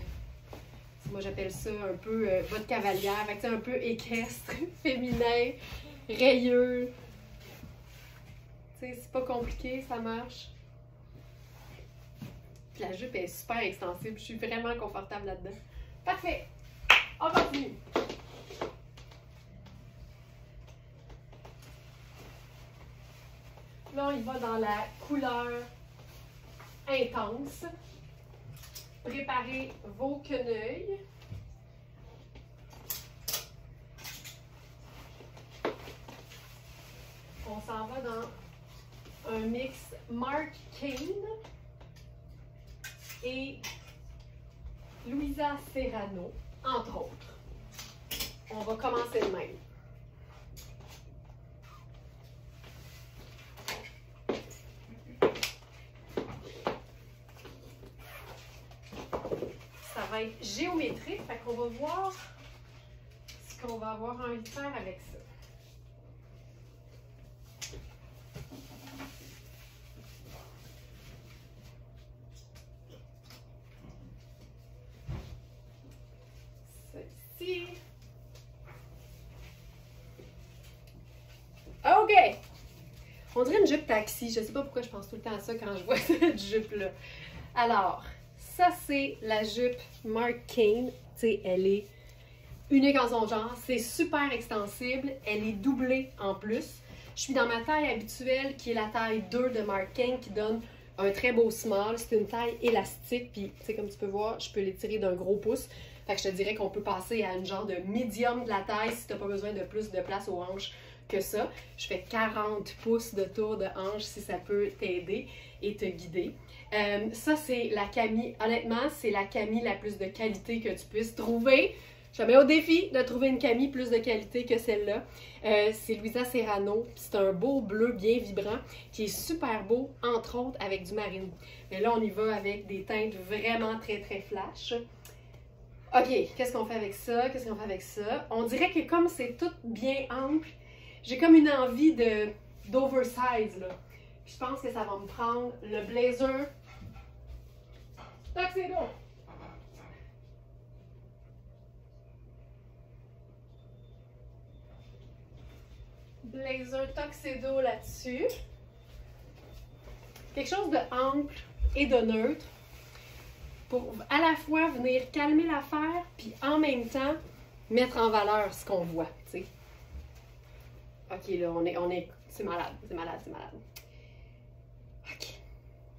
S1: Moi, j'appelle ça un peu botte cavalière. Fait que c'est un peu équestre, féminin, rayeux. Tu sais, c'est pas compliqué, ça marche. Puis la jupe est super extensible. Je suis vraiment confortable là-dedans. Parfait! On continue! Là, on y va dans la couleur intense. Préparez vos quenouilles. On s'en va dans un mix Marc Cain et Louisa Serrano, entre autres. On va commencer de même. Ça va être géométrique, fait qu'on va voir ce qu'on va avoir envie de faire avec ça. Ceci. OK! On dirait une jupe taxi. Je sais pas pourquoi je pense tout le temps à ça quand je vois cette jupe-là. Alors, ça, c'est la jupe Marc Cain. Tu sais, elle est unique en son genre. C'est super extensible. Elle est doublée en plus. Je suis dans ma taille habituelle qui est la taille 2 de Marc Cain qui donne un très beau small. C'est une taille élastique. Puis, tu sais, comme tu peux voir, je peux l'étirer d'un gros pouce. Fait que je te dirais qu'on peut passer à une genre de médium de la taille si tu n'as pas besoin de plus de place aux hanches que ça. Je fais 40 pouces de tour de hanche si ça peut t'aider et te guider. Ça, c'est la Camille. Honnêtement, c'est la Camille la plus de qualité que tu puisses trouver. Je te mets au défi de trouver une Camille plus de qualité que celle-là. C'est Louisa Serrano. C'est un beau bleu bien vibrant qui est super beau, entre autres avec du marine. Mais là, on y va avec des teintes vraiment très, très flash. OK, qu'est-ce qu'on fait avec ça? Qu'est-ce qu'on fait avec ça? On dirait que comme c'est tout bien ample, j'ai comme une envie d'oversize, là. Puis je pense que ça va me prendre le blazer tuxedo. Blazer tuxedo là-dessus. Quelque chose de ample et de neutre pour à la fois venir calmer l'affaire puis en même temps mettre en valeur ce qu'on voit, tu sais. Ok, là, c'est malade, c'est malade, c'est malade. Ok,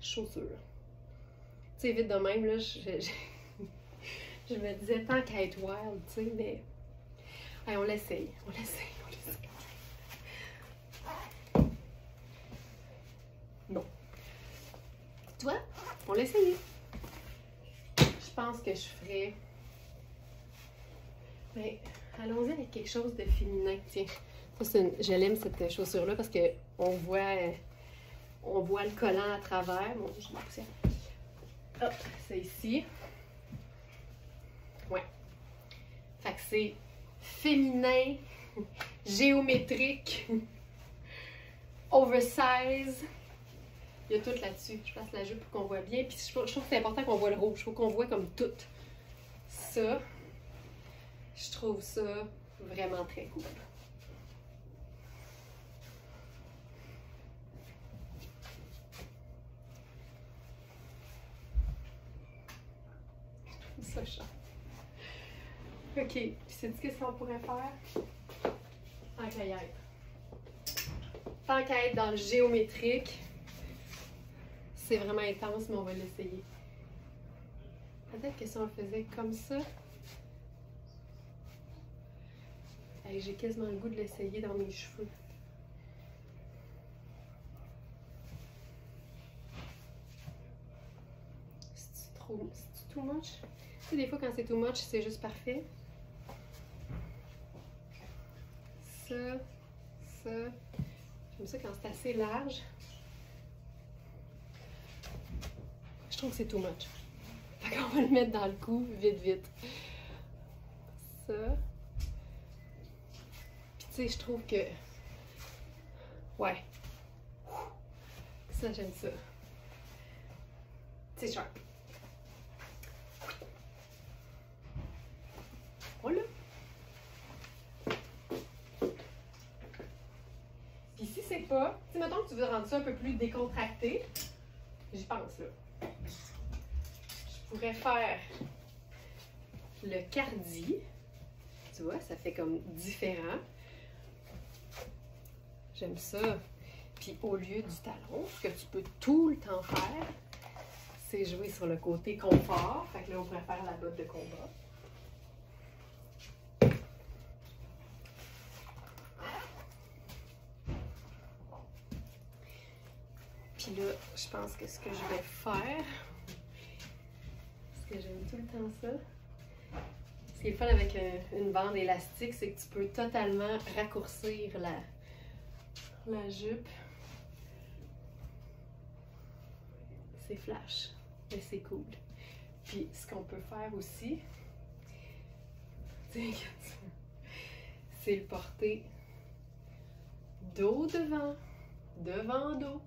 S1: chaussures. Tu sais, vite de même, là, je me disais tant qu'à être wild, tu sais, mais... Allez, on l'essaye, on l'essaye, on l'essaye. Non. Toi, on l'essaye. Je pense que je ferais... Mais allons-y avec quelque chose de féminin, tiens. Je l'aime cette chaussure-là parce qu'on voit le collant à travers. Bon, je l'ai poussé. Hop, c'est ici. Ouais. Fait que c'est féminin, géométrique, oversize. Il y a tout là-dessus. Je place la jupe pour qu'on voit bien. Puis je trouve que c'est important qu'on voit le rouge. Je trouve qu'on voit comme tout. Ça, je trouve ça vraiment très cool. Ça chante. Ok, puis sais-tu ce qu'on pourrait faire? Tant qu'à y être. Tant qu'à être dans le géométrique, c'est vraiment intense, mais on va l'essayer. Peut-être que si on le faisait comme ça, hey, j'ai quasiment le goût de l'essayer dans mes cheveux. C'est too much? Tu sais, des fois, quand c'est too much, c'est juste parfait. Ça. J'aime ça quand c'est assez large. Je trouve que c'est too much. Fait qu'on va le mettre dans le cou, vite, vite. Ça. Puis tu sais, je trouve que... Ouais. Ça, j'aime ça. C'est sharp. Voilà. Puis si c'est pas, tu sais, mettons que tu veux rendre ça un peu plus décontracté, j'y pense là. Je pourrais faire le cardi. Tu vois, ça fait comme différent. J'aime ça. Puis au lieu du talon, ce que tu peux tout le temps faire, c'est jouer sur le côté confort. Fait que là, on pourrait faire la botte de combat. Puis là, je pense que ce que je vais faire, parce que j'aime tout le temps ça, ce qui est le fun avec une bande élastique, c'est que tu peux totalement raccourcir la jupe. C'est flash, mais c'est cool. Puis ce qu'on peut faire aussi, c'est le porter dos devant, devant dos.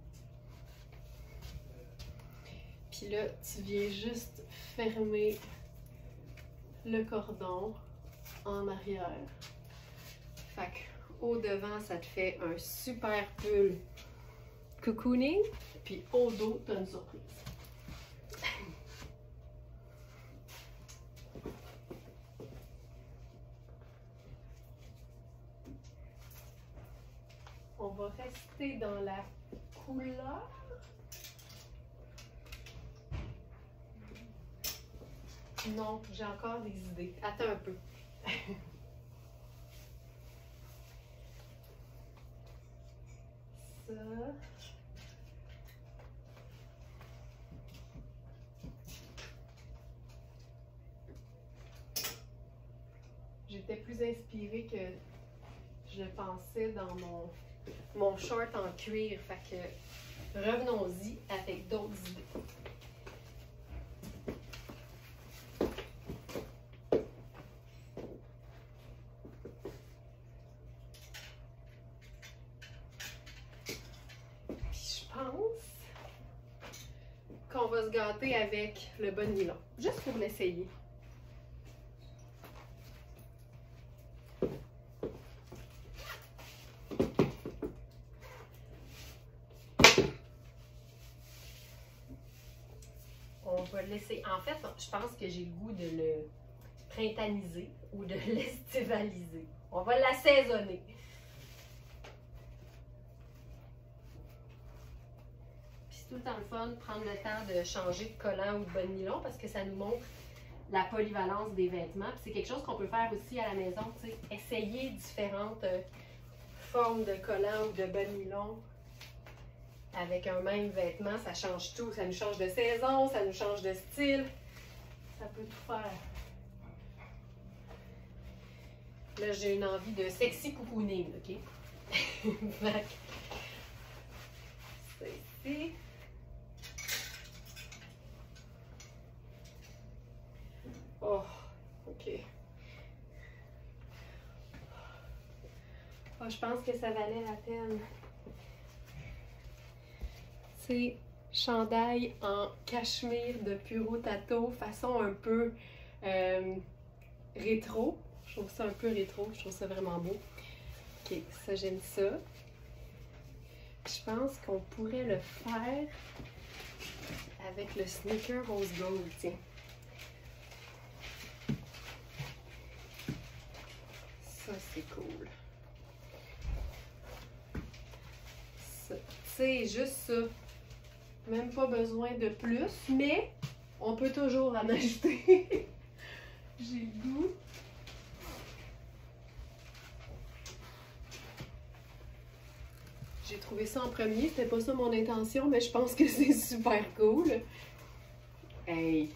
S1: Puis là, tu viens juste fermer le cordon en arrière. Fait qu'au devant, ça te fait un super pull cocooning. Puis au dos, t'as une surprise. On va rester dans la couleur. Non, j'ai encore des idées. Attends un peu. Ça. J'étais plus inspirée que je pensais dans mon short en cuir. Fait que revenons-y avec d'autres idées. se gâter avec le bas de nylon, juste pour l'essayer. On va le laisser. En fait, je pense que j'ai le goût de le printaniser ou de l'estivaliser. On va l'assaisonner. Puis c'est tout le temps le fun de prendre le temps de changer de collant ou de bas de nylon parce que ça nous montre la polyvalence des vêtements. Puis c'est quelque chose qu'on peut faire aussi à la maison, tu sais, essayer différentes formes de collants ou de bas de nylon. Avec un même vêtement, ça change tout. Ça nous change de saison, ça nous change de style. Ça peut tout faire. Là, j'ai une envie de sexy cocooning, OK? C'est ici. Oh, OK. Oh, je pense que ça valait la peine. C'est chandail en cachemire de Puro Tato, façon un peu rétro. Je trouve ça un peu rétro, je trouve ça vraiment beau. Ok, ça j'aime ça. Je pense qu'on pourrait le faire avec le sneaker rose gold, tiens. Ça c'est cool. Ça, c'est juste ça. Même pas besoin de plus, mais on peut toujours en ajouter. J'ai le goût. J'ai trouvé ça en premier, c'était pas ça mon intention, mais je pense que c'est super cool. Hey!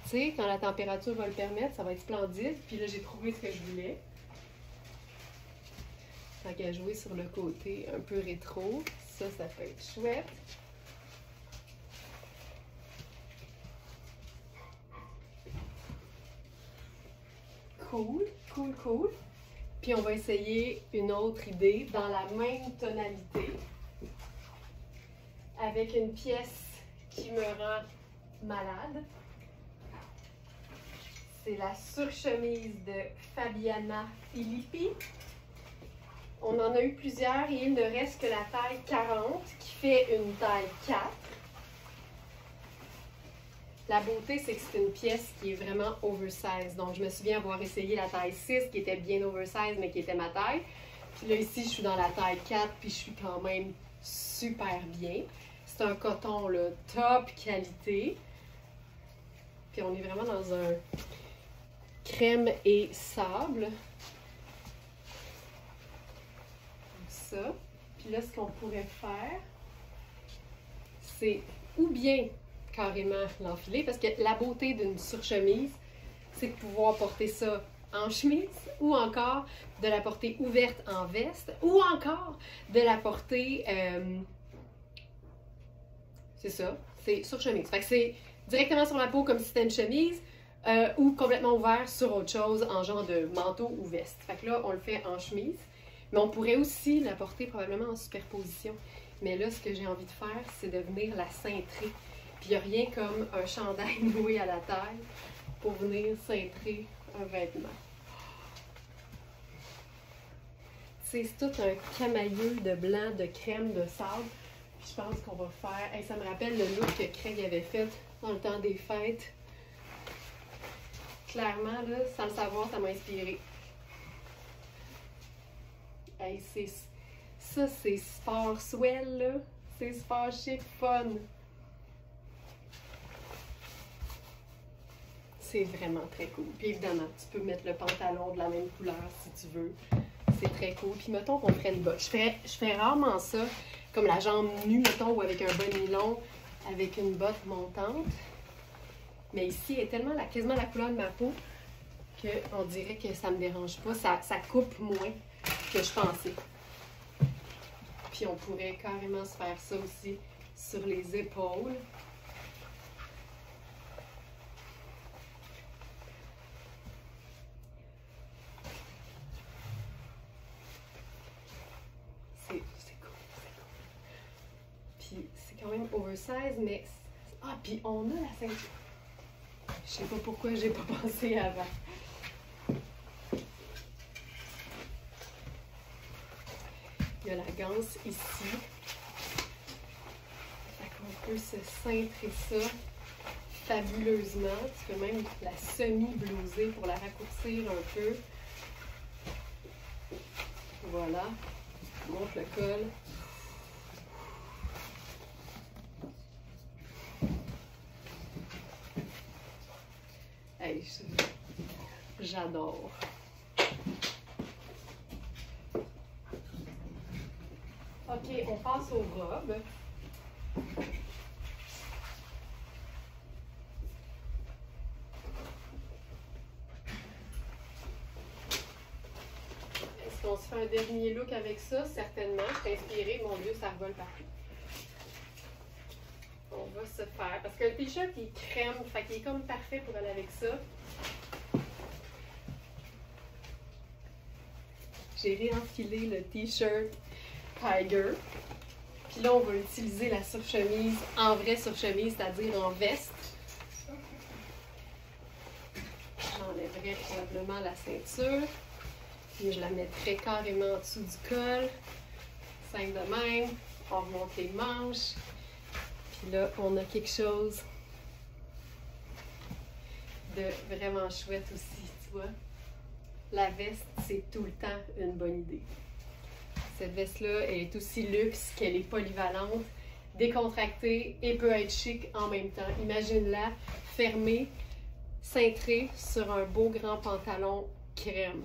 S1: Tu sais, quand la température va le permettre, ça va être splendide. Puis là, j'ai trouvé ce que je voulais. Tant qu'à jouer sur le côté un peu rétro, ça peut être chouette. Cool, cool, cool. Puis on va essayer une autre idée dans la même tonalité. Avec une pièce qui me rend malade. C'est la surchemise de Fabiana Filippi. On en a eu plusieurs et il ne reste que la taille 40 qui fait une taille 4. La beauté, c'est que c'est une pièce qui est vraiment oversize. Donc, je me souviens avoir essayé la taille 6 qui était bien oversize, mais qui était ma taille. Puis là, ici, je suis dans la taille 4, puis je suis quand même super bien. C'est un coton, là, top qualité. Puis on est vraiment dans un crème et sable. Comme ça. Puis là, ce qu'on pourrait faire, c'est ou bien carrément l'enfiler, parce que la beauté d'une surchemise, c'est de pouvoir porter ça en chemise, ou encore de la porter ouverte en veste, ou encore de la porter, c'est ça, c'est surchemise. Fait que c'est directement sur la peau comme si c'était une chemise, ou complètement ouvert sur autre chose en genre de manteau ou veste. Fait que là, on le fait en chemise, mais on pourrait aussi la porter probablement en superposition. Mais là, ce que j'ai envie de faire, c'est de venir la cintrer. Puis il n'y a rien comme un chandail noué à la taille pour venir cintrer un vêtement. C'est tout un camailleux de blanc, de crème, de sable. Puis je pense qu'on va faire... Hey, ça me rappelle le look que Craig avait fait dans le temps des fêtes. Clairement, là, sans le savoir, ça m'a inspiré. Hey, ça, c'est sport swell, là. C'est sport chic, fun. C'est vraiment très cool. Puis évidemment, tu peux mettre le pantalon de la même couleur si tu veux. C'est très cool. Puis mettons qu'on ferait une botte. Je fais rarement ça, comme la jambe nue, mettons, ou avec un bas nylon, avec une botte montante. Mais ici, elle est tellement quasiment la couleur de ma peau qu'on dirait que ça me dérange pas. Ça coupe moins que je pensais. Puis on pourrait carrément se faire ça aussi sur les épaules. C'est cool, c'est cool. Puis c'est quand même oversize, mais... Ah, puis on a la ceinture. Je sais pas pourquoi j'ai pas pensé avant. Il y a la ganse ici. Fait qu'on peut se cintrer ça fabuleusement. Tu peux même la semi-blouser pour la raccourcir un peu. Voilà. Je monte le col. Hey, j'adore. OK, on passe aux robes. Est-ce qu'on se fait un dernier look avec ça? Certainement. Je suis inspirée. Mon Dieu, ça revole partout. On va se faire. Parce que le t-shirt, il est crème. Fait qu'il est comme parfait pour aller avec ça. J'ai réenfilé le t-shirt Tiger. Puis là, on va utiliser la surchemise en vraie surchemise, c'est-à-dire en veste. J'enlèverai probablement la ceinture. Puis je la mettrai carrément en dessous du col. Simple de même. On remonte les manches. Puis là, on a quelque chose de vraiment chouette aussi, tu vois. La veste, c'est tout le temps une bonne idée. Cette veste-là, elle est aussi luxe qu'elle est polyvalente, décontractée et peut être chic en même temps. Imagine-la fermée, cintrée sur un beau grand pantalon crème.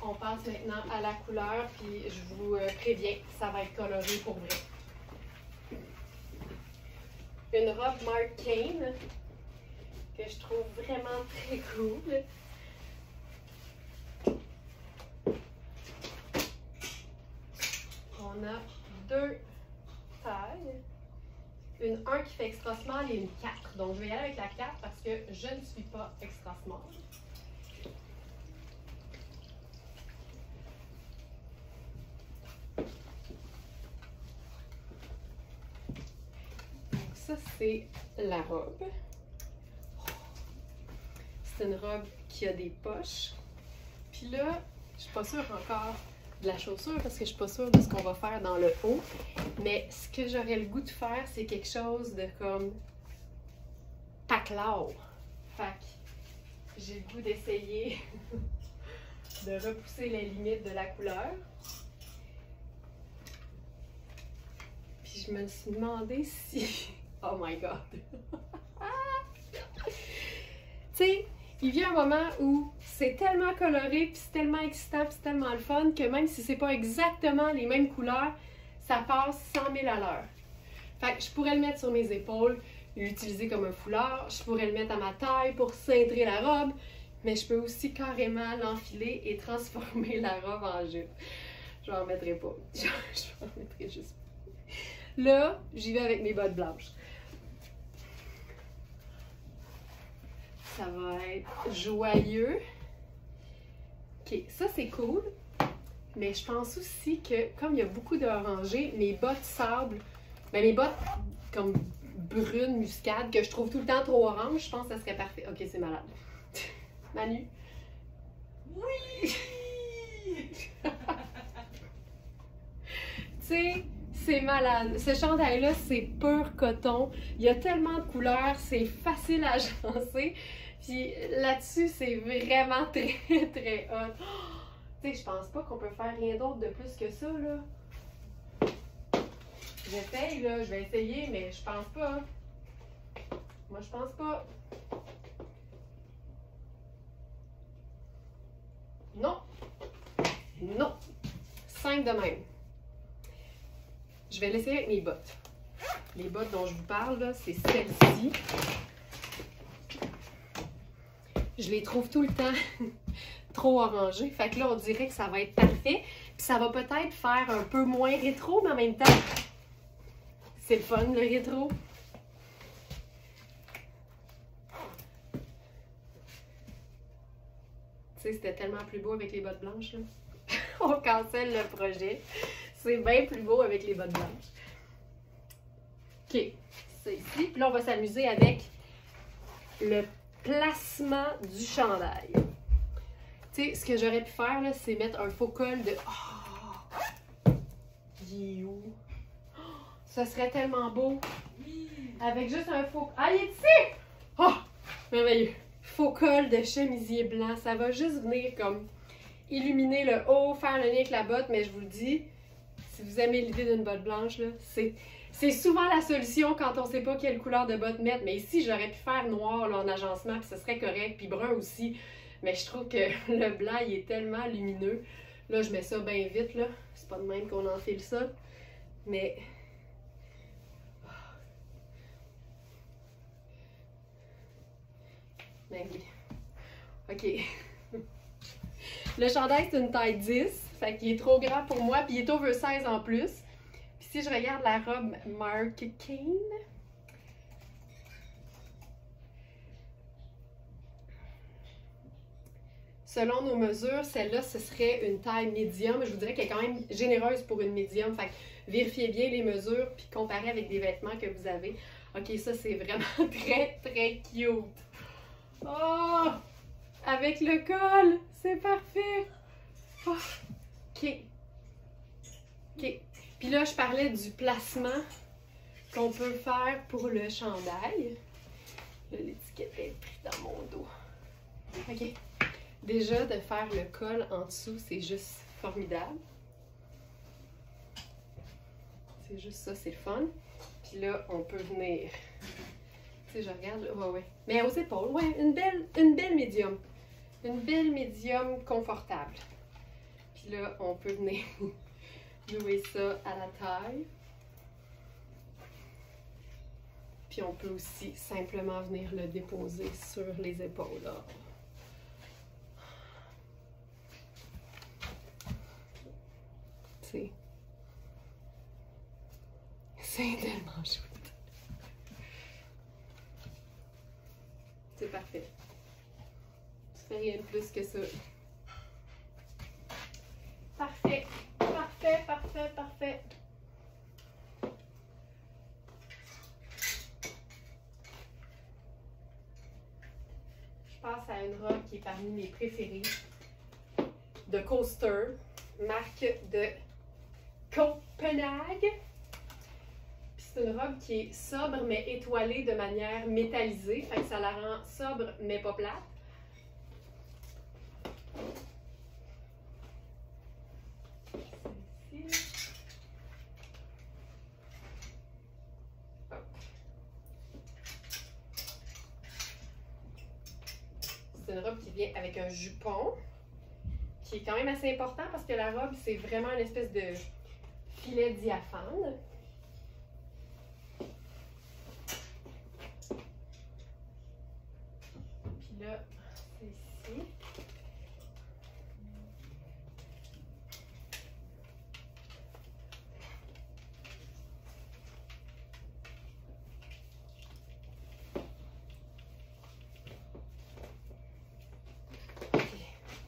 S1: On passe maintenant à la couleur, puis je vous préviens, ça va être coloré pour vrai. Une robe Marc Cain que je trouve vraiment très cool. On a deux tailles. Une 1 qui fait extra small et une 4. Donc je vais y aller avec la 4 parce que je ne suis pas extra small. Ça, c'est la robe. C'est une robe qui a des poches. Puis là, je suis pas sûre encore de la chaussure parce que je suis pas sûre de ce qu'on va faire dans le haut. Mais ce que j'aurais le goût de faire, c'est quelque chose de comme paclao. Fait que j'ai le goût d'essayer de repousser les limites de la couleur. Puis je me suis demandé si... Oh my God! Tu sais, il vient un moment où c'est tellement coloré, puis c'est tellement excitant, puis c'est tellement le fun que même si c'est pas exactement les mêmes couleurs, ça passe 100 000 à l'heure. Fait que je pourrais le mettre sur mes épaules, l'utiliser comme un foulard, je pourrais le mettre à ma taille pour cintrer la robe, mais je peux aussi carrément l'enfiler et transformer la robe en jupe. Je n'en mettrai pas. Je m'en mettrai juste pas. Là, j'y vais avec mes bottes blanches. Ça va être joyeux. Ok, ça c'est cool. Mais je pense aussi que, comme il y a beaucoup d'orangé, mes bottes sable, ben mes bottes comme brunes, muscade, que je trouve tout le temps trop orange, je pense que ça serait parfait. Ok, c'est malade. Manu?
S2: Oui!
S1: Tu sais, c'est malade. Ce chandail-là, c'est pur coton. Il y a tellement de couleurs, c'est facile à agencer. Puis là-dessus, c'est vraiment très, très hot. Oh, tu sais, je pense pas qu'on peut faire rien d'autre de plus que ça, là. J'essaye, là. Je vais essayer, mais je pense pas. Moi, je pense pas. Non. Non. 5 de même. Je vais l'essayer avec mes bottes. Les bottes dont je vous parle, là, c'est celles-ci. Je les trouve tout le temps trop orangées. Fait que là, on dirait que ça va être parfait. Puis ça va peut-être faire un peu moins rétro, mais en même temps, c'est le fun, le rétro. Tu sais, c'était tellement plus beau avec les bottes blanches, là. On cancelle le projet. C'est bien plus beau avec les bottes blanches. OK, c'est ici. Puis là, on va s'amuser avec le placement du chandail. Tu sais, ce que j'aurais pu faire, là, c'est mettre un faux col de... Oh! Il est où? Oh, ça serait tellement beau. Avec juste un faux... Ah, il est ici! Oh! Merveilleux. Faux col de chemisier blanc. Ça va juste venir comme illuminer le haut, faire le lien avec la botte. Mais je vous le dis, si vous aimez l'idée d'une botte blanche, là, c'est souvent la solution quand on ne sait pas quelle couleur de botte mettre. Mais ici, j'aurais pu faire noir là, en agencement, puis ce serait correct. Puis brun aussi. Mais je trouve que le blanc, il est tellement lumineux. Là, je mets ça bien vite, là. C'est pas de même qu'on enfile ça. Mais... Ben oui. OK. Le chandail, c'est une taille 10. Fait qu'il est trop grand pour moi. Puis il est oversize en plus. Puis si je regarde la robe Mark Kane... Selon nos mesures, celle-là, ce serait une taille médium. Je vous dirais qu'elle est quand même généreuse pour une médium. Fait que vérifiez bien les mesures puis comparez avec des vêtements que vous avez. OK, ça, c'est vraiment très, très cute. Oh! Avec le col! C'est parfait! Oh, OK. OK. Puis là, je parlais du placement qu'on peut faire pour le chandail. Là, l'étiquette est prise dans mon dos. OK. Déjà, de faire le col en dessous, c'est juste formidable. C'est juste ça, c'est le fun. Puis là, on peut venir... Tu sais, je regarde, là, ouais. Mais aux épaules, ouais, une belle médium. Une belle médium confortable. Puis là, on peut venir nouer ça à la taille. Puis on peut aussi simplement venir le déposer sur les épaules, là. C'est tellement chouette. C'est parfait. Tu fais rien de plus que ça. Parfait. Parfait, parfait, parfait. Je passe à une robe qui est parmi mes préférées. De Coaster. Marque de Copenhague. C'est une robe qui est sobre mais étoilée de manière métallisée. Fait que ça la rend sobre mais pas plate. Celle-ci. C'est une robe qui vient avec un jupon qui est quand même assez important parce que la robe, c'est vraiment une espèce de filet diaphane. Là, c'est ici.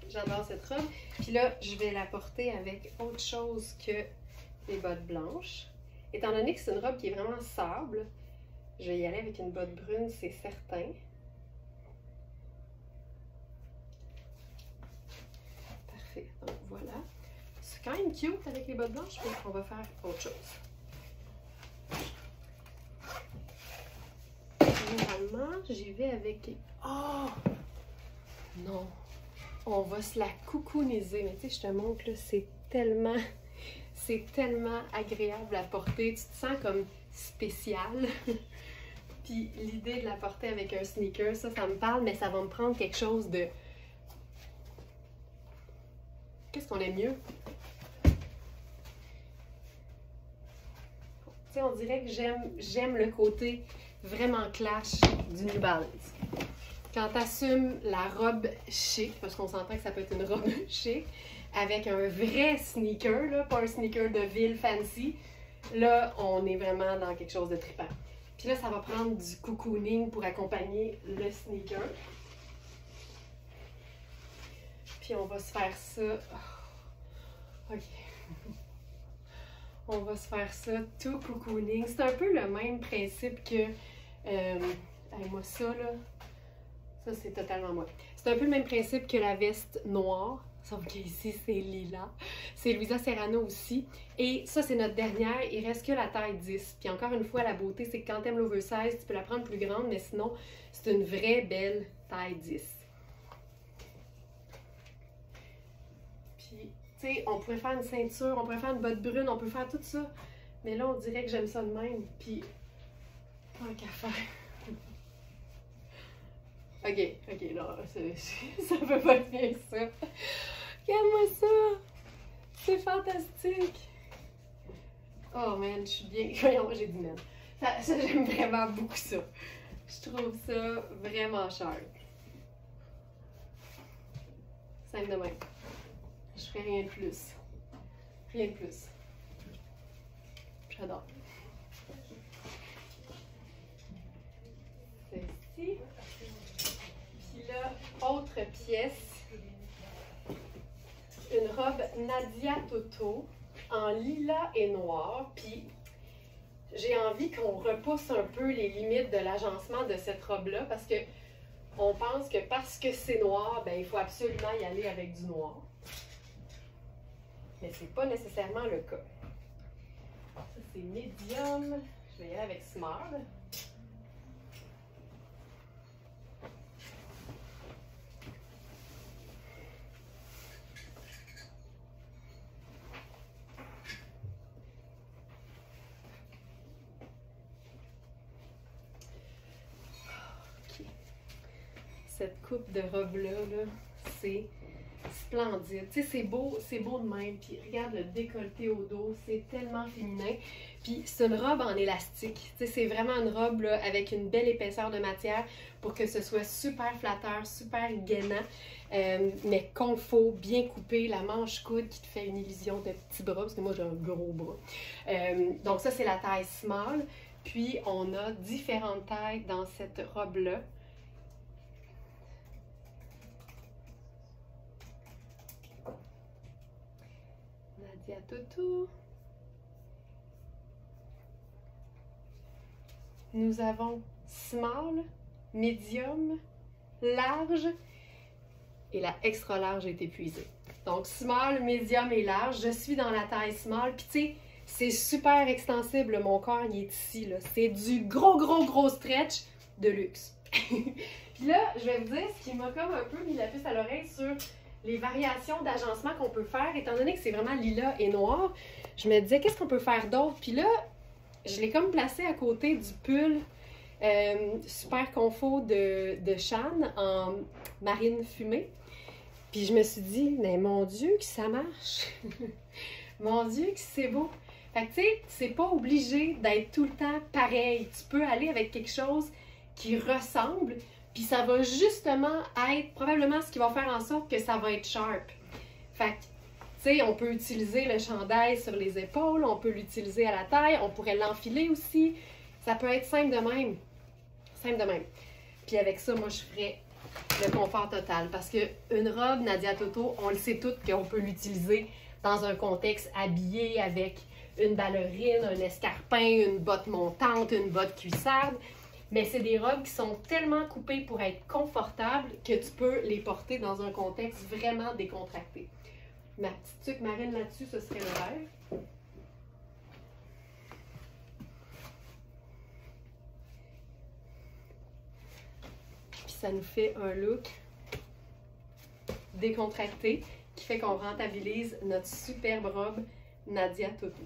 S1: J'adore cette robe. Puis là, je vais la porter avec autre chose que les bottes blanches. Étant donné que c'est une robe qui est vraiment sable, je vais y aller avec une botte brune, c'est certain. Donc voilà. C'est quand même cute avec les bottes blanches, mais on va faire autre chose. Généralement, j'y vais avec... Oh! Non! On va se la coucouniser. Mais tu sais, je te montre, là, c'est tellement agréable à porter. Tu te sens comme spécial. Puis l'idée de la porter avec un sneaker, ça me parle, mais ça va me prendre quelque chose de... Qu'est-ce qu'on aime mieux? Tu sais, on dirait que j'aime le côté vraiment clash du New Balance. Quand tu assumes la robe chic, parce qu'on s'entend que ça peut être une robe chic, avec un vrai sneaker, là, pas un sneaker de ville fancy, là, on est vraiment dans quelque chose de trippant. Puis là, ça va prendre du cocooning pour accompagner le sneaker. Puis on va se faire ça OK. On va se faire ça tout cocooning. C'est un peu le même principe que... moi, ça, là... Ça, c'est totalement moi. C'est un peu le même principe que la veste noire. Sauf qu'ici, c'est lilas. C'est Louisa Serrano aussi. Et ça, c'est notre dernière. Il reste que la taille 10. Puis encore une fois, la beauté, c'est que quand t'aimes l'oversize, tu peux la prendre plus grande, mais sinon, c'est une vraie belle taille 10. Puis, tu sais, on pourrait faire une ceinture, on pourrait faire une botte brune, on peut faire tout ça. Mais là, on dirait que j'aime ça de même. Puis, pas qu'à faire. OK, là, ça peut pas être bien que ça. Regarde-moi ça! C'est fantastique! Oh man, je suis bien... Voyons, j'ai du même. Ça j'aime vraiment beaucoup ça. Je trouve ça vraiment cher. Simple de même. Je ferais rien de plus. Rien de plus. J'adore. Celle-ci. Puis là, autre pièce. Une robe Nadia Toto en lilas et noir. Puis j'ai envie qu'on repousse un peu les limites de l'agencement de cette robe-là parce que on pense que parce que c'est noir, ben il faut absolument y aller avec du noir. Mais c'est pas nécessairement le cas. Ça c'est medium. Je vais y aller avec small. Cette coupe de robe-là, c'est splendide. Tu sais, c'est beau de même. Puis regarde le décolleté au dos, c'est tellement féminin. Puis c'est une robe en élastique. Tu sais, c'est vraiment une robe là, avec une belle épaisseur de matière pour que ce soit super flatteur, super gainant, mais confort, bien coupé, la manche coude qui te fait une illusion de petit bras, parce que moi j'ai un gros bras. Donc ça, c'est la taille small. Puis on a différentes tailles dans cette robe-là. Nadia Toto. Nous avons small, medium, large et la extra large est épuisée. Donc small, medium et large. Je suis dans la taille small. Puis tu sais, c'est super extensible. Mon corps, il est ici. C'est du gros stretch de luxe. Puis là, je vais vous dire ce qui m'a comme un peu mis la puce à l'oreille sur les variations d'agencement qu'on peut faire. Étant donné que c'est vraiment lilas et noir, je me disais, qu'est-ce qu'on peut faire d'autre? Puis là, je l'ai comme placé à côté du pull super confort de Shan en marine fumée. Puis je me suis dit, mais mon Dieu que ça marche! Mon Dieu que c'est beau! Fait que tu sais, c'est pas obligé d'être tout le temps pareil. Tu peux aller avec quelque chose qui ressemble, puis ça va justement être probablement ce qui va faire en sorte que ça va être sharp. Fait que, tu sais, on peut utiliser le chandail sur les épaules, on peut l'utiliser à la taille, on pourrait l'enfiler aussi. Ça peut être simple de même. Simple de même. Puis avec ça, moi, je ferais le confort total. Parce qu'une robe Nadia Toto, on le sait toutes qu'on peut l'utiliser dans un contexte habillé avec une ballerine, un escarpin, une botte montante, une botte cuissarde. Mais c'est des robes qui sont tellement coupées pour être confortables que tu peux les porter dans un contexte vraiment décontracté. Ma petite tuque marine là-dessus, ce serait le rêve. Puis ça nous fait un look décontracté qui fait qu'on rentabilise notre superbe robe Nadia Toto.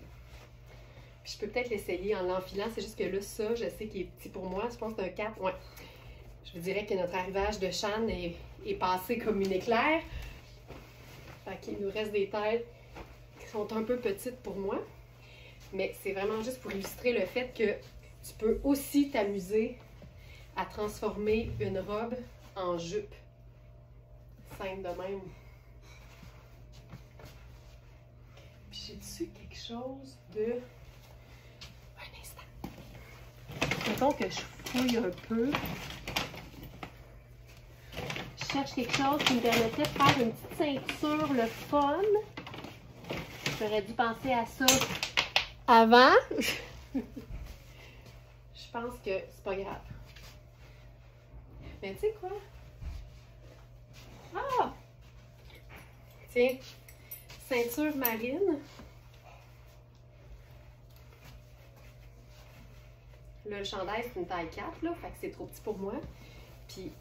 S1: Puis je peux peut-être l'essayer en l'enfilant, c'est juste que là, ça, je sais qu'il est petit pour moi. Je pense que c'est un 4. Ouais. Je vous dirais que notre arrivage de Shan est passé comme une éclair. Fait qu'il nous reste des tailles qui sont un peu petites pour moi. Mais c'est vraiment juste pour illustrer le fait que tu peux aussi t'amuser à transformer une robe en jupe. Simple de même. Puis j'ai dessus quelque chose de... Un instant. Mettons que je fouille un peu. Je cherche quelque chose qui me permettait de faire une petite ceinture, le fun. j'aurais dû penser à ça avant. Je pense que c'est pas grave. Mais tu sais quoi? Ah! Tiens, ceinture marine. Là, le chandail, c'est une taille 4, là, fait que c'est trop petit pour moi. Puis,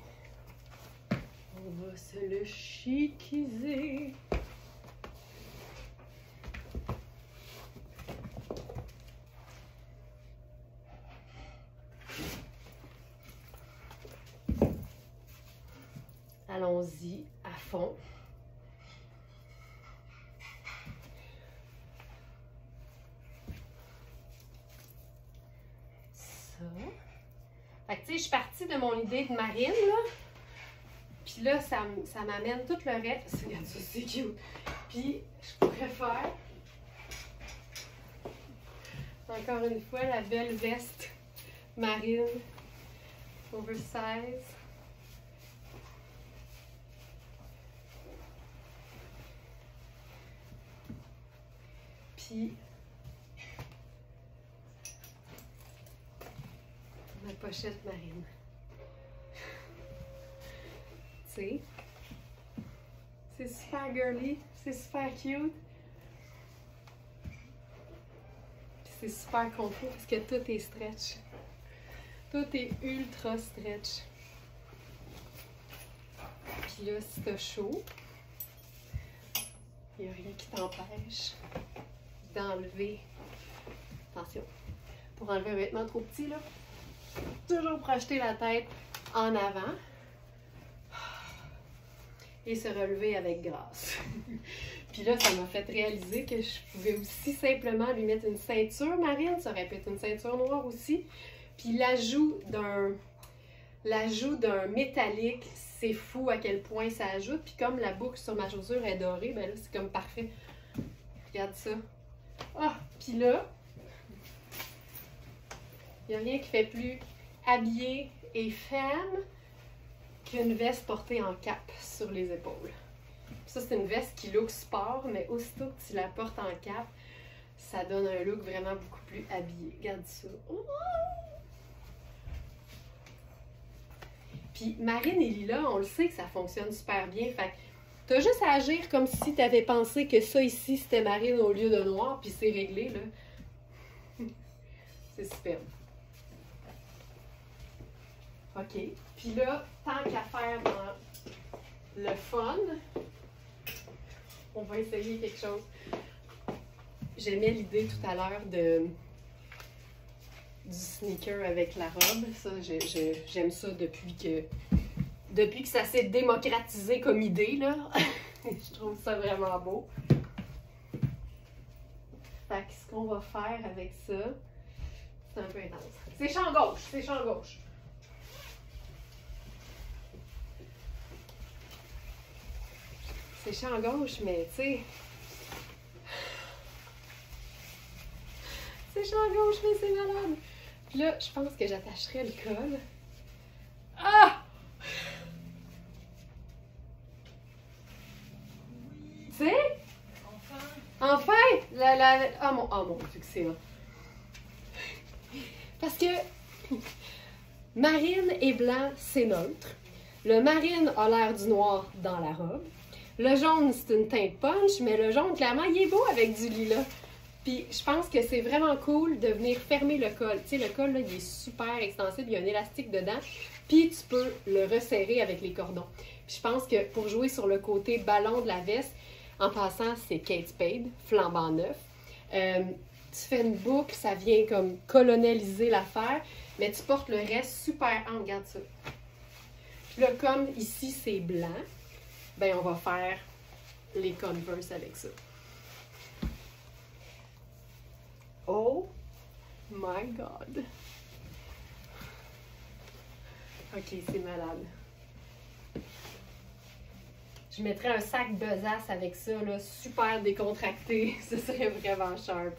S1: on va se le chiquiser. Allons-y à fond. Ça. Fait que tu sais, je suis partie de mon idée de marine, là. Puis là, ça m'amène tout le reste. Regarde ça, c'est cute. Puis, je pourrais faire, encore une fois, la belle veste marine oversize. Puis, ma pochette marine. Tu sais, c'est super girly, c'est super cute. Puis c'est super confort parce que tout est stretch. Tout est ultra stretch. Puis là, si t'as chaud, il n'y a rien qui t'empêche d'enlever. Attention, pour enlever un vêtement trop petit, là, toujours projeter la tête en avant et se relever avec grâce. Puis là, ça m'a fait réaliser que je pouvais aussi simplement lui mettre une ceinture marine, ça aurait pu être une ceinture noire aussi. Puis l'ajout d'un métallique, c'est fou à quel point ça ajoute. Puis comme la boucle sur ma chaussure est dorée, ben là, c'est comme parfait. Regarde ça. Ah! Puis là, il n'y a rien qui fait plus habillé et femme qu'une veste portée en cap sur les épaules. Ça, c'est une veste qui look sport, mais aussitôt que tu la portes en cap, ça donne un look vraiment beaucoup plus habillé. Regarde ça. Oh! Puis Marine et Lila, on le sait que ça fonctionne super bien. Fait que t'as juste à agir comme si t'avais pensé que ça ici, c'était Marine au lieu de noir, puis c'est réglé, là. C'est superbe. OK. Puis là, tant qu'à faire dans le fun, on va essayer quelque chose. J'aimais l'idée tout à l'heure du sneaker avec la robe. Ça, j'aime ça depuis que ça s'est démocratisé comme idée, là. Je trouve ça vraiment beau. Fait que ce qu'on va faire avec ça, c'est un peu intense. C'est champ gauche, c'est champ gauche. C'est champ gauche, mais tu sais... C'est champ gauche, mais c'est malade. Puis là, je pense que j'attacherais le col. Ah! Tu sais? Enfin! Ah mon Dieu que c'est là. Parce que marine et blanc, c'est neutre. Le marine a l'air du noir dans la robe. Le jaune, c'est une teinte punch, mais le jaune, clairement, il est beau avec du lilas. Puis je pense que c'est vraiment cool de venir fermer le col. Tu sais, le col, là, il est super extensible, il y a un élastique dedans. Puis tu peux le resserrer avec les cordons. Puis je pense que pour jouer sur le côté ballon de la veste, en passant, c'est Kate Spade, flambant neuf. Tu fais une boucle, ça vient comme colonialiser l'affaire, mais tu portes le reste super... Ah, regarde ça. Puis là, comme ici, c'est blanc, ben on va faire les Converse avec ça. Oh my God! Ok, c'est malade. Je mettrais un sac besace avec ça, là, super décontracté. Ce serait vraiment sharp.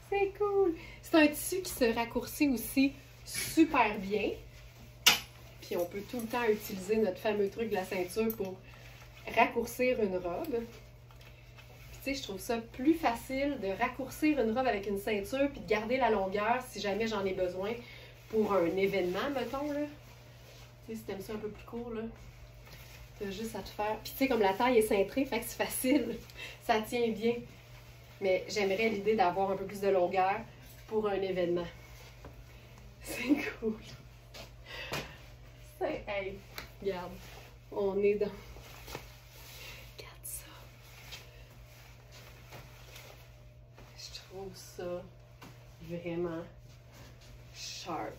S1: C'est cool! C'est un tissu qui se raccourcit aussi super bien. Puis on peut tout le temps utiliser notre fameux truc de la ceinture pour raccourcir une robe. tu sais, je trouve ça plus facile de raccourcir une robe avec une ceinture puis de garder la longueur si jamais j'en ai besoin pour un événement, mettons, là. Tu sais, si t'aimes ça un peu plus court, là, t'as juste à te faire... Puis tu sais, comme la taille est cintrée, fait que c'est facile, ça tient bien. Mais j'aimerais l'idée d'avoir un peu plus de longueur pour un événement. C'est cool. C'est... Hey, regarde, on est dans... Regarde ça. Je trouve ça vraiment sharp.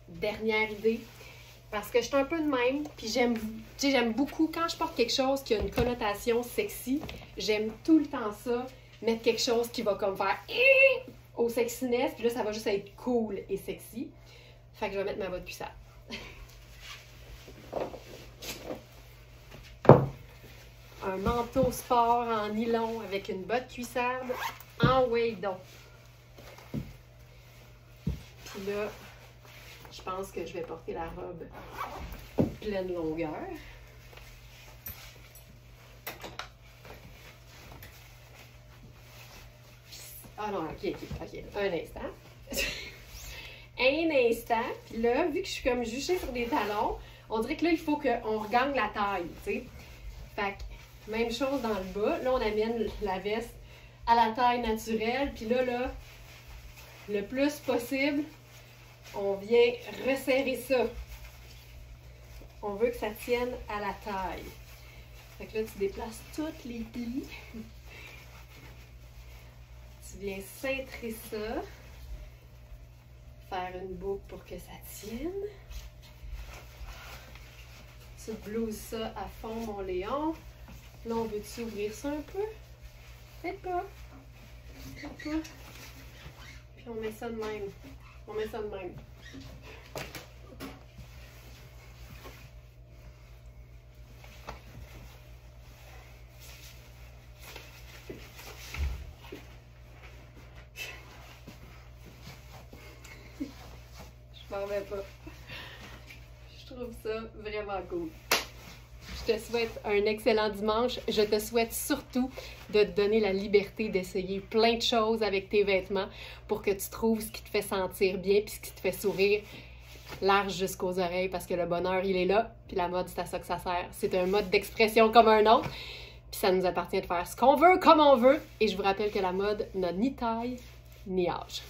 S1: Dernière idée, parce que je suis un peu de même, puis j'aime beaucoup, quand je porte quelque chose qui a une connotation sexy, j'aime tout le temps ça, mettre quelque chose qui va comme faire au sexiness, puis là, ça va juste être cool et sexy. Fait que je vais mettre ma botte cuissarde. Un manteau sport en nylon avec une botte cuissarde en wadon. Puis là, je pense que je vais porter la robe pleine longueur. Ah non, ok. Un instant. Un instant. Puis là, vu que je suis comme juchée sur des talons, on dirait que là, il faut qu'on regagne la taille, tu sais. Fait que, même chose dans le bas. Là, on amène la veste à la taille naturelle. Puis là, le plus possible, on vient resserrer ça. On veut que ça tienne à la taille. Fait que là, tu déplaces tous les plis. Tu viens cintrer ça. Faire une boucle pour que ça tienne. Tu blouses ça à fond, mon Léon. Là, on veut-tu ouvrir ça un peu? Peut-être pas. Peut-être pas. Puis on met ça de même. On met ça de même. Je m'en vais pas. Je trouve ça vraiment cool. Je te souhaite un excellent dimanche. Je te souhaite surtout de te donner la liberté d'essayer plein de choses avec tes vêtements pour que tu trouves ce qui te fait sentir bien puis ce qui te fait sourire large jusqu'aux oreilles parce que le bonheur, il est là. Puis la mode, c'est à ça que ça sert. C'est un mode d'expression comme un autre. Puis ça nous appartient de faire ce qu'on veut, comme on veut. Et je vous rappelle que la mode n'a ni taille ni âge.